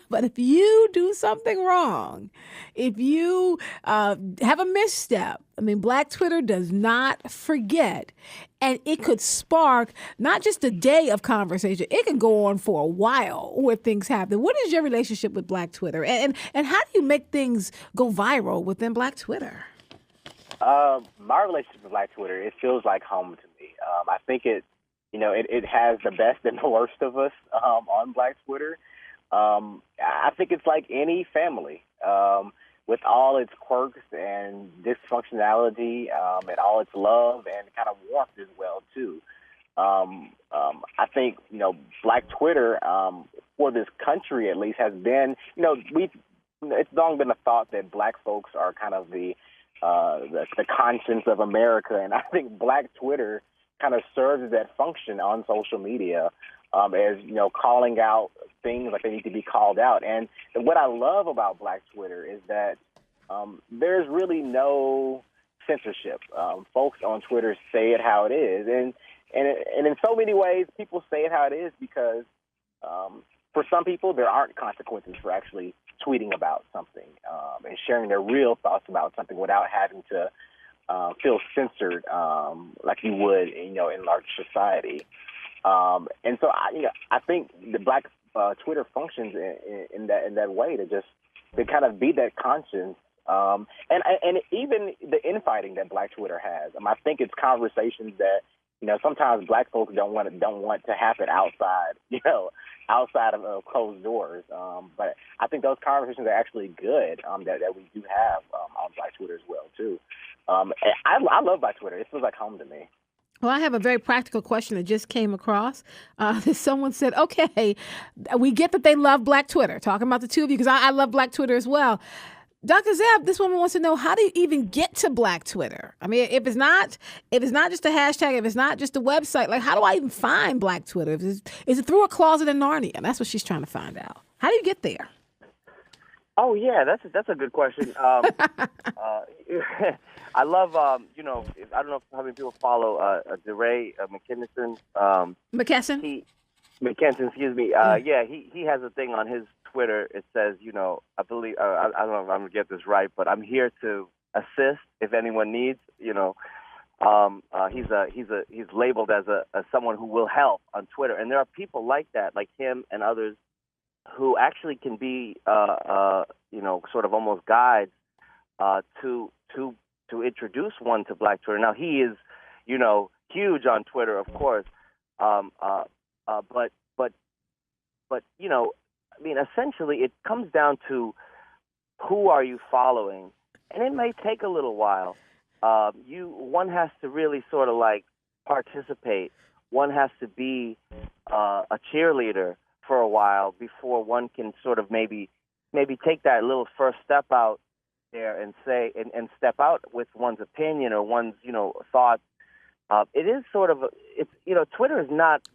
Speaker 1: But if you do something wrong, if you have a misstep, Black Twitter does not forget. And it could spark not just a day of conversation. It can go on for a while where things happen. What is your relationship with Black Twitter? And how do you make things go viral within Black Twitter?
Speaker 14: My relationship with Black Twitter, it feels like home to me. I think it has the best and the worst of us on Black Twitter. I think it's like any family. With all its quirks and dysfunctionality and all its love and kind of warmth as well, too. I think, Black Twitter, for this country at least, has been, it's long been a thought that Black folks are kind of the conscience of America. And I think Black Twitter kind of serves that function on social media as, calling out things like they need to be called out. And what I love about Black Twitter is that there's really no censorship. Folks on Twitter say it how it is. And in so many ways, people say it how it is because for some people, there aren't consequences for actually tweeting about something and sharing their real thoughts about something without having to feel censored like you would, in large society. And so I think the Black Twitter functions in that way to kind of be that conscience. And even the infighting that Black Twitter has. I think it's conversations that sometimes Black folks don't want to happen outside of closed doors. But I think those conversations are actually good that we do have on Black Twitter as well too. I love Black Twitter. It feels like home to me.
Speaker 1: Well, I have a very practical question that just came across. Someone said, okay, we get that they love Black Twitter, talking about the two of you, because I love Black Twitter as well. Dr. Zeb, this woman wants to know, how do you even get to Black Twitter? If it's not just a hashtag, if it's not just a website, like how do I even find Black Twitter? Is it through a closet in Narnia? That's what she's trying to find out. How do you get there?
Speaker 13: Oh yeah, that's a good question. I love I don't know how many people follow DeRay McKinnon.
Speaker 1: McKesson.
Speaker 13: McKenton, excuse me. Yeah, he has a thing on his Twitter. It says, I believe I don't know if I'm gonna get this right, but I'm here to assist if anyone needs. He's labeled as someone who will help on Twitter, and there are people like that, like him and others, who actually can be sort of almost guides to introduce one to Black Twitter. Now he is huge on Twitter, of course, but essentially it comes down to who are you following, and it may take a little while. One has to really sort of like participate. One has to be a cheerleader for a while before one can sort of maybe take that little first step out there and say and step out with one's opinion or one's thoughts. It is sort of Twitter is not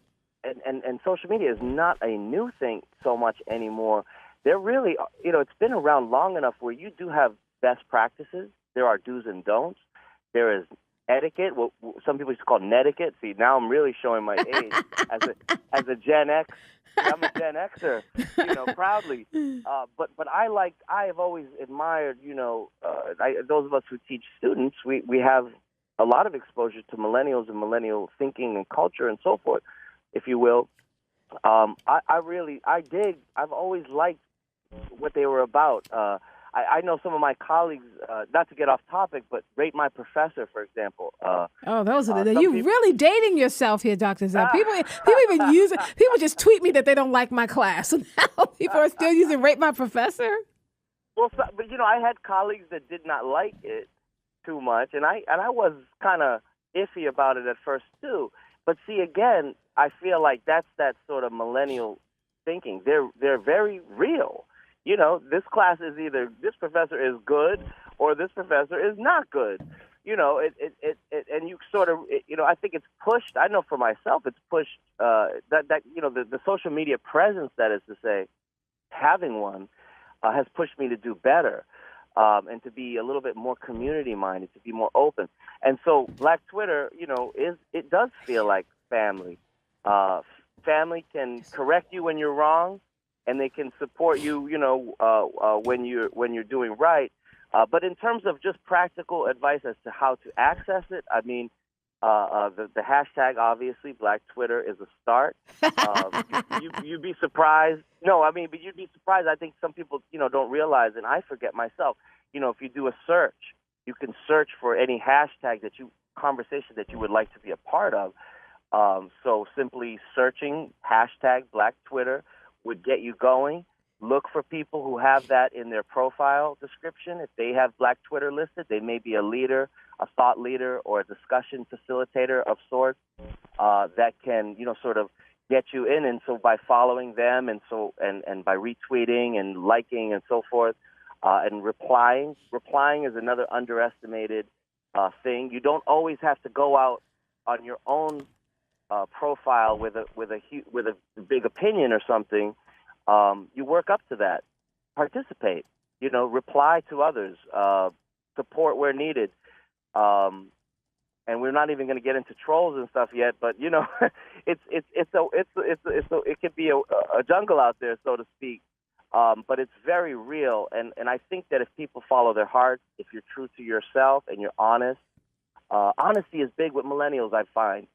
Speaker 13: and social media is not a new thing so much anymore. They're really it's been around long enough where you do have best practices. There are do's and don'ts. There is etiquette. What some people used to call netiquette. See, now I'm really showing my age as a Gen X. I'm a Gen Xer, proudly. But I have always admired, those of us who teach students, we have a lot of exposure to millennials and millennial thinking and culture and so forth, if you will. I've always liked what they were about. I know some of my colleagues, not to get off topic, but Rate My Professor, for example.
Speaker 1: Those are you really dating yourself here, Dr. Zeb. People even use it. People just tweet me that they don't like my class. And now people are still using Rate My Professor.
Speaker 13: Well, but I had colleagues that did not like it too much, and I was kind of iffy about it at first too. But see, again, I feel like that's that sort of millennial thinking. They're very real. This class is either this professor is good or this professor is not good. And you sort of, I think it's pushed. I know for myself, it's pushed the social media presence, that is to say, having one, has pushed me to do better and to be a little bit more community minded, to be more open. And so, Black Twitter, it does feel like family. Family can correct you when you're wrong, and they can support you, when you're doing right. But in terms of just practical advice as to how to access it, I mean, the hashtag, obviously, Black Twitter is a start. You'd be surprised. But you'd be surprised. I think some people, don't realize, and I forget myself, if you do a search, you can search for any hashtag conversation that you would like to be a part of. So simply searching hashtag Black Twitter would get you going. Look for people who have that in their profile description. If they have Black Twitter listed, they may be a leader, a thought leader, or a discussion facilitator of sorts that can, sort of get you in. And so by following them and by retweeting and liking and so forth, and replying is another underestimated thing. You don't always have to go out on your own profile with a big opinion or something. You work up to that, participate, reply to others, support where needed. And we're not even going to get into trolls and stuff yet, but it could be a jungle out there, so to speak. But it's very real, and I think that if people follow their heart, if you're true to yourself and you're honest, honesty is big with millennials, I find.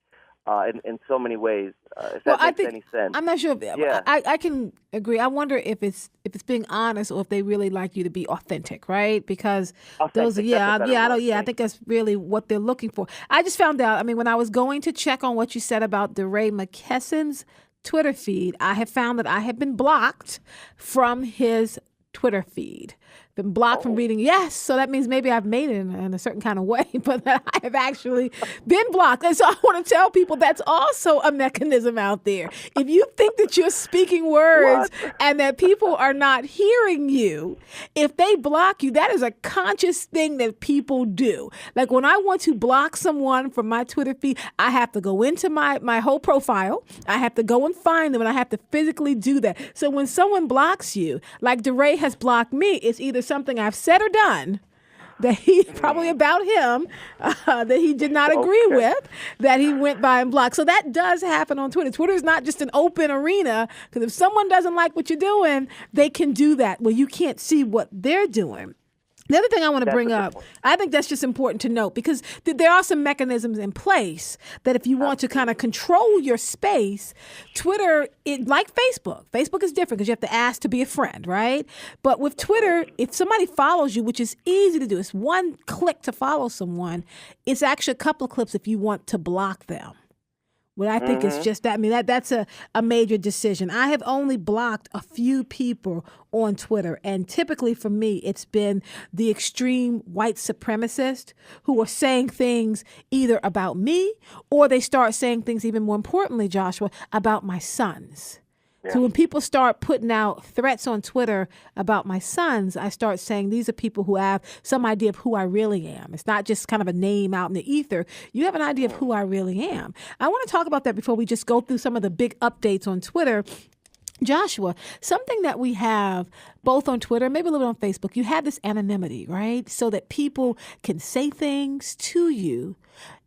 Speaker 13: In so many ways, if that makes any sense.
Speaker 1: I'm not sure.
Speaker 13: Yeah.
Speaker 1: I can agree. I wonder if it's being honest or if they really like you to be authentic, right? Because
Speaker 13: authentic,
Speaker 1: I think that's really what they're looking for. I just found out. When I was going to check on what you said about DeRay McKesson's Twitter feed, I have found that I have been blocked from his Twitter feed. been blocked from reading. Yes, so that means maybe I've made it in a certain kind of way, but that I have actually been blocked. And so I want to tell people that's also a mechanism out there. If you think that you're speaking words and that people are not hearing you, if they block you, that is a conscious thing that people do. Like when I want to block someone from my Twitter feed, I have to go into my whole profile. I have to go and find them, and I have to physically do that. So when someone blocks you, like DeRay has blocked me, it's either something I've said or done that he probably about him that he did not agree with, that he went by and blocked. So that does happen on Twitter. Twitter is not just an open arena, because if someone doesn't like what you're doing, they can do that. Well, you can't see what they're doing. The other thing I want to bring up, I think that's just important to note, because there are some mechanisms in place that if you want to kind of control your space, Twitter, like Facebook is different because you have to ask to be a friend, right? But with Twitter, if somebody follows you, which is easy to do, it's one click to follow someone, it's actually a couple of clicks if you want to block them. What I think is just that. I mean, that's a major decision. I have only blocked a few people on Twitter. And typically for me, it's been the extreme white supremacist who are saying things either about me or they start saying things, even more importantly, Joshua, about my sons. Yeah. So when people start putting out threats on Twitter about my sons, I start saying these are people who have some idea of who I really am. It's not just kind of a name out in the ether. You have an idea of who I really am. I want to talk about that before we just go through some of the big updates on Twitter. Joshua, something that we have both on Twitter, maybe a little on Facebook, you have this anonymity, right? So that people can say things to you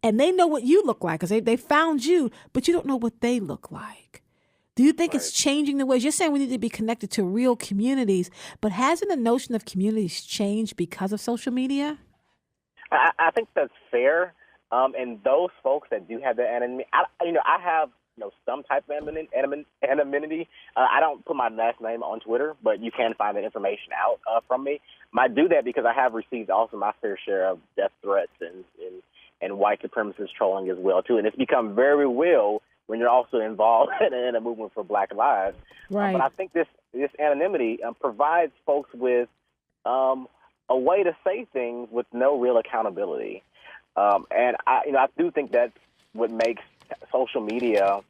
Speaker 1: and they know what you look like because they found you, but you don't know what they look like. Do you think it's changing the ways? You're saying we need to be connected to real communities, but hasn't the notion of communities changed because of social media?
Speaker 14: I think that's fair. And those folks that do have the anonymity, I have some type of anonymity. I don't put my last name on Twitter, but you can find that information out from me. I do that because I have received also my fair share of death threats and white supremacist trolling as well too. And it's become very real when you're also involved in a movement for Black lives.
Speaker 1: Right.
Speaker 14: But I think this anonymity provides folks with a way to say things with no real accountability. And I do think that's what makes social media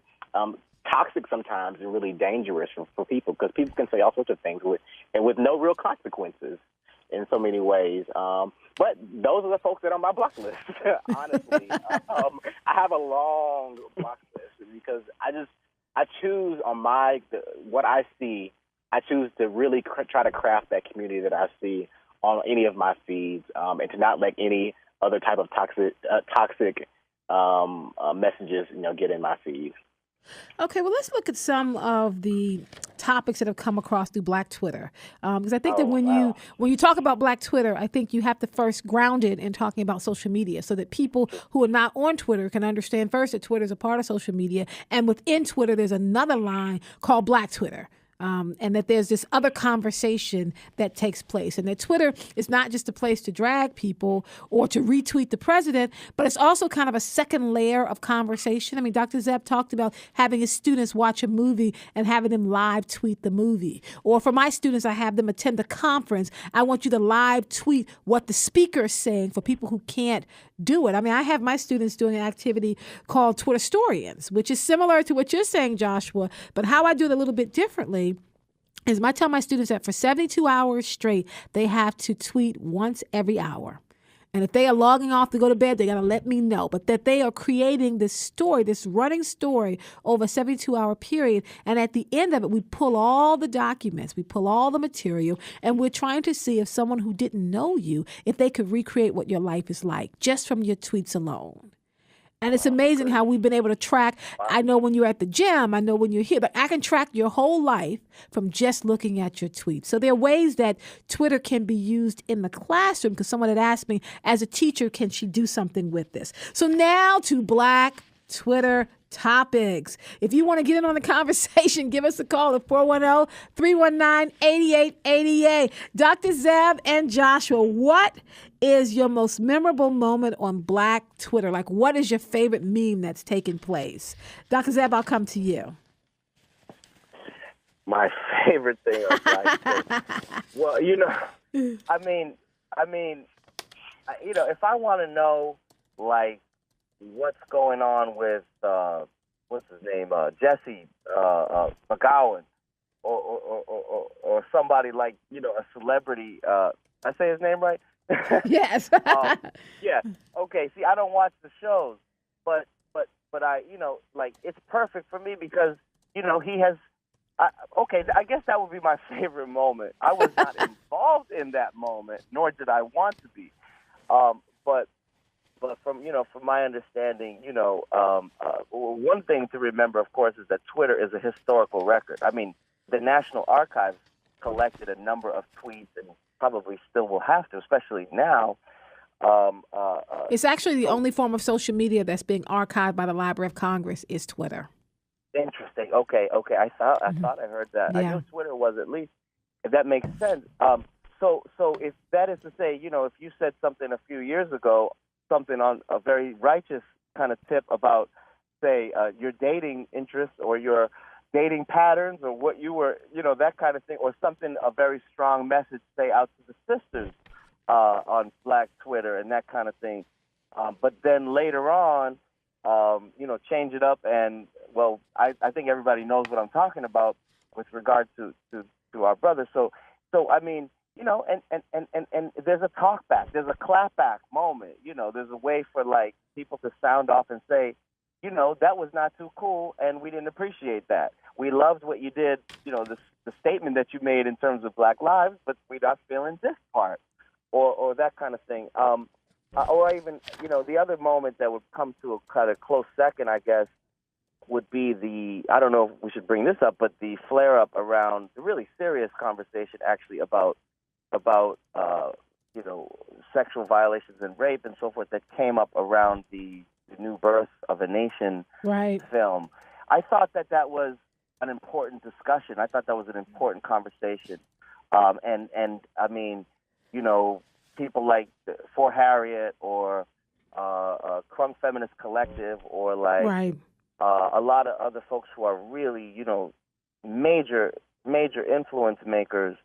Speaker 14: toxic sometimes and really dangerous for people, because people can say all sorts of things with no real consequences in so many ways. But those are the folks that are on my block list, honestly. I have a long block list because I choose on what I see, I choose to really try to craft that community that I see on any of my feeds, and to not let any other type of toxic messages, get in my feed.
Speaker 1: Okay, well, let's look at some of the topics that have come across through Black Twitter. Because I think that when you talk about Black Twitter, I think you have to first ground it in talking about social media so that people who are not on Twitter can understand first that Twitter is a part of social media. And within Twitter, there's another line called Black Twitter. And that there's this other conversation that takes place. And that Twitter is not just a place to drag people or to retweet the president, but it's also kind of a second layer of conversation. I mean, Dr. Zeb talked about having his students watch a movie and having them live tweet the movie. Or for my students, I have them attend a conference. I want you to live tweet what the speaker is saying for people who can't do it. I mean, I have my students doing an activity called Twitterstorians, which is similar to what you're saying, Joshua, but how I do it a little bit differently is I tell my students that for 72 hours straight, they have to tweet once every hour. And if they are logging off to go to bed, they got to let me know. But that they are creating this story, this running story over a 72-hour period. And at the end of it, we pull all the documents, we pull all the material, and we're trying to see if someone who didn't know you, if they could recreate what your life is like just from your tweets alone. And it's amazing how we've been able to track. I know when you're at the gym, I know when you're here, but I can track your whole life from just looking at your tweets. So there are ways that Twitter can be used in the classroom, because someone had asked me, as a teacher, can she do something with this? So now to Black Twitter topics. If you want to get in on the conversation, give us a call at 410-319-8888. Dr. Zeb and Joshua, what is your most memorable moment on Black Twitter? Like, what is your favorite meme that's taken place? Dr. Zeb, I'll come to you.
Speaker 13: My favorite thing on Black Twitter. Well,
Speaker 14: If I want to know, like, what's going on with what's his name, Jesse McGowan, or somebody like a celebrity. I say his name right?
Speaker 1: Yes.
Speaker 14: Yeah. Okay. See, I don't watch the shows, but I like it's perfect for me because he has. I guess that would be my favorite moment. I was not involved in that moment, nor did I want to be. But from from my understanding, one thing to remember, of course, is that Twitter is a historical record. I mean, the National Archives collected a number of tweets, and probably still will have to, especially now.
Speaker 1: It's actually the only form of social media that's being archived by the Library of Congress is Twitter.
Speaker 14: Interesting. Okay. I thought I heard that.
Speaker 1: Yeah.
Speaker 14: I knew Twitter was at least. If that makes sense. So if that is to say, if you said something a few years ago, something on a very righteous kind of tip about, say, your dating interests or your dating patterns or what you were, that kind of thing, or something, a very strong message, say, out to the sisters on Black Twitter and that kind of thing. But then later on, change it up and, well, I think everybody knows what I'm talking about with regard to our brother. So I mean, and there's a talk back, there's a clap back moment, there's a way for like people to sound off and say, that was not too cool and we didn't appreciate that. We loved what you did, the statement that you made in terms of Black lives, but we're not feeling this part or that kind of thing. Or even, the other moment that would come to a kind of close second, I guess, would be I don't know if we should bring this up, but the flare-up around the really serious conversation actually about sexual violations and rape and so forth that came up around the New Birth of a Nation film. I thought that was an important discussion. I thought that was an important conversation. And I mean, people like For Harriet or Crunk Feminist Collective or like a lot of other folks who are really, major influence makers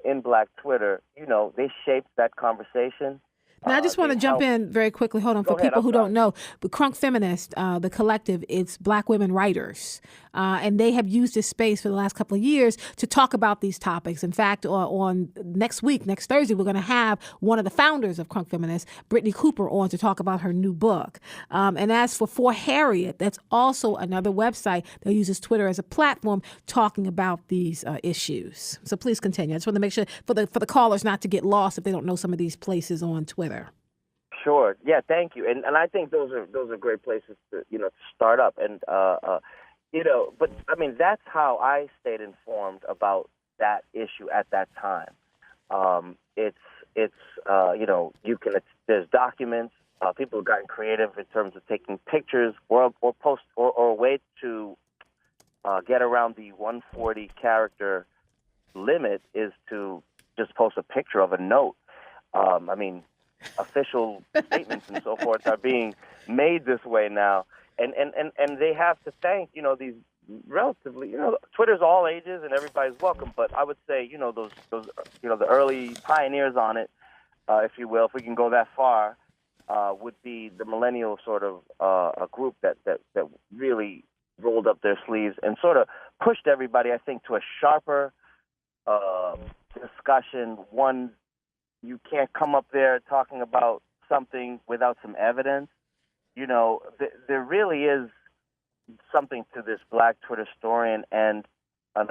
Speaker 14: in Black Twitter, they shaped that conversation.
Speaker 1: Now, I just want to jump in very quickly. Hold on. For people who don't know, the Crunk Feminist, the collective, it's Black women writers. And they have used this space for the last couple of years to talk about these topics. In fact, on next Thursday, we're going to have one of the founders of Crunk Feminist, Brittany Cooper, on to talk about her new book. And as for Harriet, that's also another website that uses Twitter as a platform talking about these issues. So please continue. I just want to make sure for the callers not to get lost if they don't know some of these places on Twitter.
Speaker 14: Sure. Yeah. Thank you. And I think those are great places to to start up. And but I mean that's how I stayed informed about that issue at that time. There's documents. People have gotten creative in terms of taking pictures or post or a way to get around the 140 character limit is to just post a picture of a note. I mean, official statements and so forth are being made this way now, and they have to thank these relatively Twitter's all ages and everybody's welcome, but I would say those the early pioneers on it, if you will, if we can go that far, would be the millennial sort of a group that really rolled up their sleeves and sort of pushed everybody, I think, to a sharper discussion. One, you can't come up there talking about something without some evidence. There really is something to this Black Twitter story, and I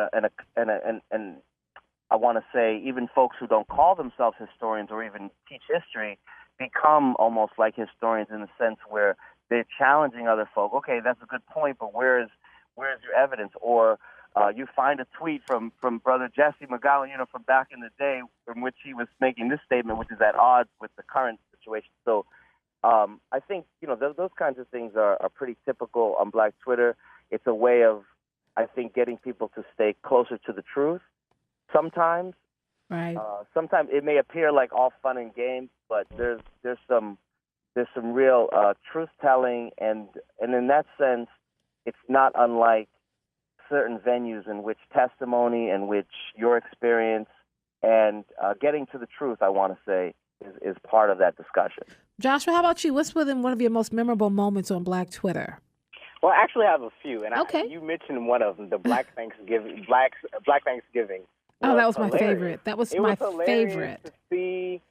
Speaker 14: want to say even folks who don't call themselves historians or even teach history become almost like historians in the sense where they're challenging other folk. Okay, that's a good point, but where's your evidence? Or you find a tweet from Brother Jesse McGowan, from back in the day, from which he was making this statement, which is at odds with the current situation. So I think, those kinds of things are pretty typical on Black Twitter. It's a way of, I think, getting people to stay closer to the truth. Sometimes, sometimes it may appear like all fun and games, but there's some real truth telling, and in that sense, it's not unlike certain venues in which testimony, in which your experience
Speaker 13: And getting to the truth, I want to say, is part of that discussion.
Speaker 1: Joshua, how about you? What's within one of your most memorable moments on Black Twitter?
Speaker 14: Well, I actually have a few, and
Speaker 1: Okay.
Speaker 14: you mentioned one of them, the Black Thanksgiving. Black Thanksgiving.
Speaker 1: Oh, that was my
Speaker 14: hilarious.
Speaker 1: favorite. That was
Speaker 14: it
Speaker 1: my
Speaker 14: was hilarious
Speaker 1: favorite.
Speaker 14: to see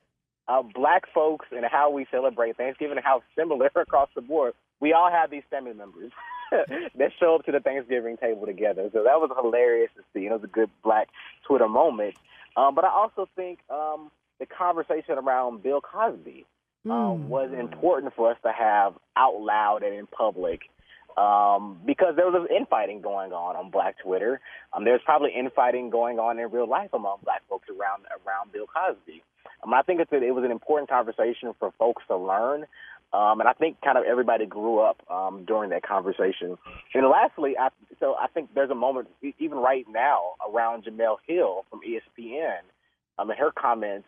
Speaker 14: Black folks and how we celebrate Thanksgiving and how similar across the board. We all have these family members that show up to the Thanksgiving table together. So that was hilarious to see. It was a good Black Twitter moment. But I also think the conversation around Bill Cosby was important for us to have out loud and in public. Because there was infighting going on Black Twitter. There's probably infighting going on in real life among Black folks around Bill Cosby. I think it was an important conversation for folks to learn. And I think kind of everybody grew up during that conversation. And lastly, I think there's a moment, even right now, around Jemele Hill from ESPN and her comments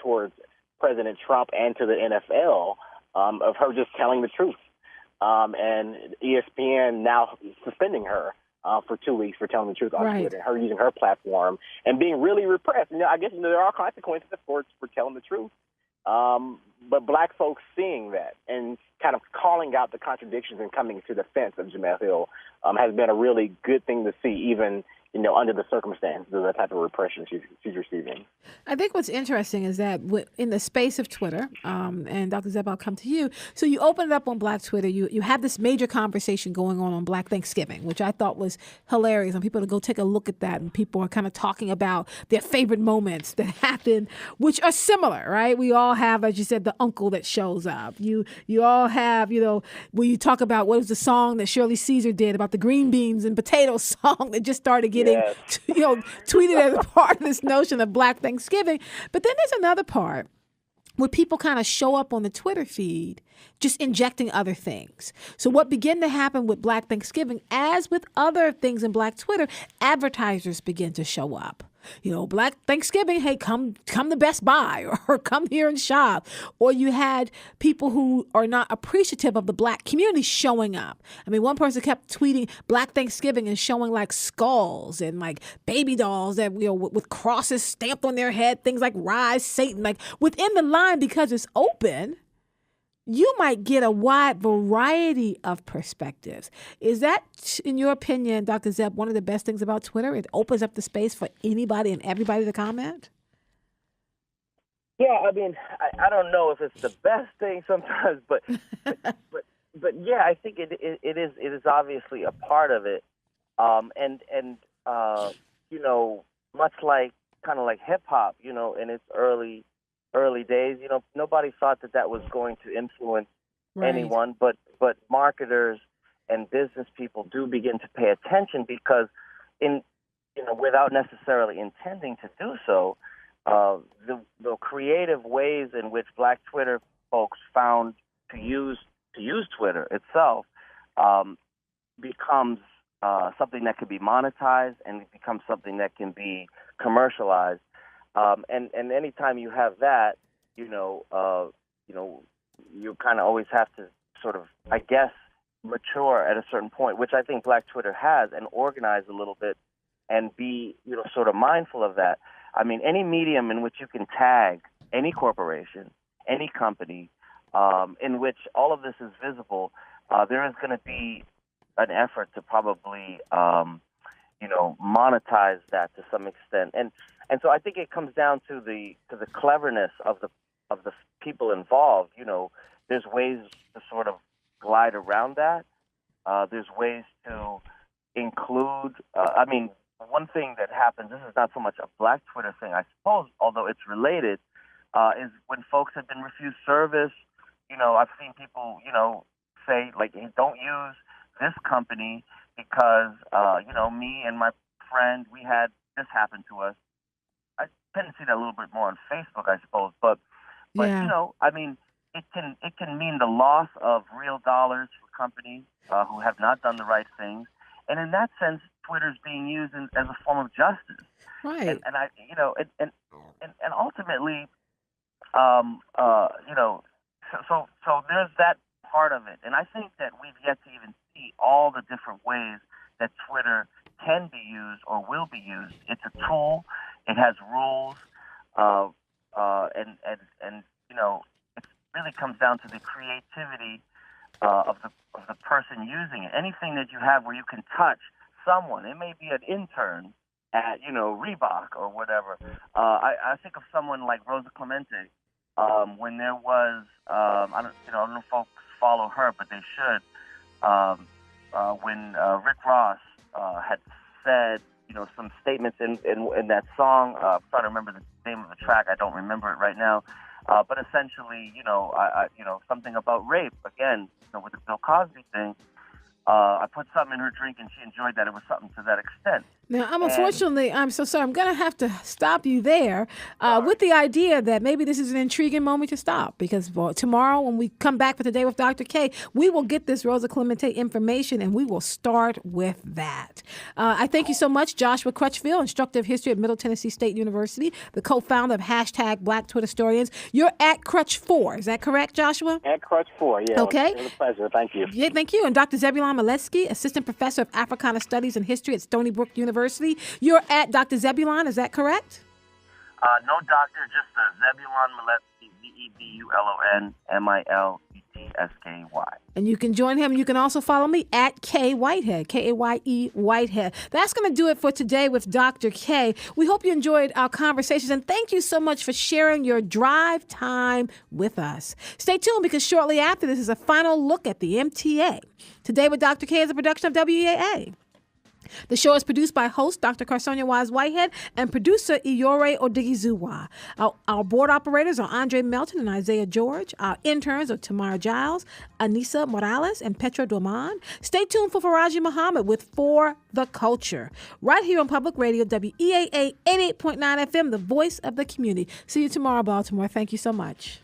Speaker 14: towards President Trump and to the NFL of her just telling the truth. And ESPN now suspending her for 2 weeks for telling the truth on Twitter, and her using her platform and being really repressed. I guess there are consequences for telling the truth. But Black folks seeing that and kind of calling out the contradictions and coming to the defense of Jemele Hill has been a really good thing to see, even under the circumstances of the type of repression she's receiving.
Speaker 1: I think what's interesting is that in the space of Twitter, and Dr. Zeb, I'll come to you. So you open it up on Black Twitter. You have this major conversation going on Black Thanksgiving, which I thought was hilarious. And people to go take a look at that, and people are kind of talking about their favorite moments that happen, which are similar, right? We all have, as you said, the uncle that shows up. You all have, when you talk about what was the song that Shirley Caesar did about the green beans and potatoes song that just started getting tweeted as a part of this notion of Black Thanksgiving. But then there's another part where people kind of show up on the Twitter feed just injecting other things. So what began to happen with Black Thanksgiving, as with other things in Black Twitter, advertisers begin to show up. Black Thanksgiving, hey, come to Best Buy or come here and shop. Or you had people who are not appreciative of the Black community showing up. I mean, one person kept tweeting Black Thanksgiving and showing like skulls and like baby dolls that, with crosses stamped on their head, things like Rise Satan, like within the line, because it's open. You might get a wide variety of perspectives. Is that, in your opinion, Dr. Zeb, one of the best things about Twitter? It opens up the space for anybody and everybody to comment?
Speaker 14: Yeah, I mean, I don't know if it's the best thing sometimes, but yeah, I think it is obviously a part of it. Much like kind of like hip hop, in its early days, nobody thought that was going to influence anyone, but marketers and business people do begin to pay attention because without necessarily intending to do so, the creative ways in which Black Twitter folks found to use Twitter itself becomes something that can be monetized, and it becomes something that can be commercialized. And anytime you have that, you kind of always have to sort of, I guess, mature at a certain point, which I think Black Twitter has, and organize a little bit and be, sort of mindful of that. I mean, any medium in which you can tag any corporation, any company, in which all of this is visible, there is going to be an effort to probably, monetize that to some extent. And so I think it comes down to the cleverness of the people involved. There's ways to sort of glide around that. There's ways to include. One thing that happens. This is not so much a Black Twitter thing, I suppose, although it's related. Is when folks have been refused service. I've seen people, say like, hey, don't use this company because, me and my friend, we had this happen to us. I tend to see that a little bit more on Facebook, I suppose. But
Speaker 1: yeah.
Speaker 14: It can mean the loss of real dollars for companies who have not done the right things. And in that sense, Twitter's being used as a form of justice.
Speaker 1: Right.
Speaker 14: And ultimately, so there's that part of it. And I think that we've yet to even see all the different ways that Twitter can be used or will be used. It's a tool.
Speaker 13: It has rules, and it really comes down to the creativity of the person using it. Anything that you have where you can touch someone, it may be an intern at Reebok or whatever. I think of someone like Rosa Clemente. When there was, I don't know if folks follow her, but they should. When Rick Ross had said, some statements in that song. I'm trying to remember the name of the track. I don't remember it right now. But essentially, something about rape. Again, with the Bill Cosby thing. I put something in her drink and she enjoyed that. It was something to that extent.
Speaker 1: Now, I'm so sorry. I'm going to have to stop you there with the idea that maybe this is an intriguing moment to stop, because tomorrow when we come back for Today with Dr. Kaye, we will get this Rosa Clemente information and we will start with that. I thank you so much, Joshua Crutchfield, instructor of history at Middle Tennessee State University, the co-founder of #Black Twitter Historians. You're at Crutch4, is that correct, Joshua?
Speaker 14: At Crutch4, yeah.
Speaker 1: Okay.
Speaker 14: It was a pleasure. Thank you.
Speaker 1: Yeah, thank you. And Dr. Zebulon Milewski, assistant professor of Africana Studies and History at Stony Brook University. You're at Dr. Zebulon, is that correct?
Speaker 13: No doctor, just Zebulon Milewski, ZebulonMilewski.
Speaker 1: And you can join him. You can also follow me at K Whitehead, Kaye Whitehead. That's going to do it for Today with Dr. Kaye. We hope you enjoyed our conversations, and thank you so much for sharing your drive time with us. Stay tuned, because shortly after this is a final look at the MTA. Today with Dr. Kaye is a production of WEAA. The show is produced by host Dr. Carsonia Wise Whitehead and producer Iyore Odigizuwa. Our board operators are Andre Melton and Isaiah George. Our interns are Tamara Giles, Anissa Morales, and Petra Dorman. Stay tuned for Faraji Muhammad with For the Culture, right here on Public Radio, WEAA 88.9 FM, the voice of the community. See you tomorrow, Baltimore. Thank you so much.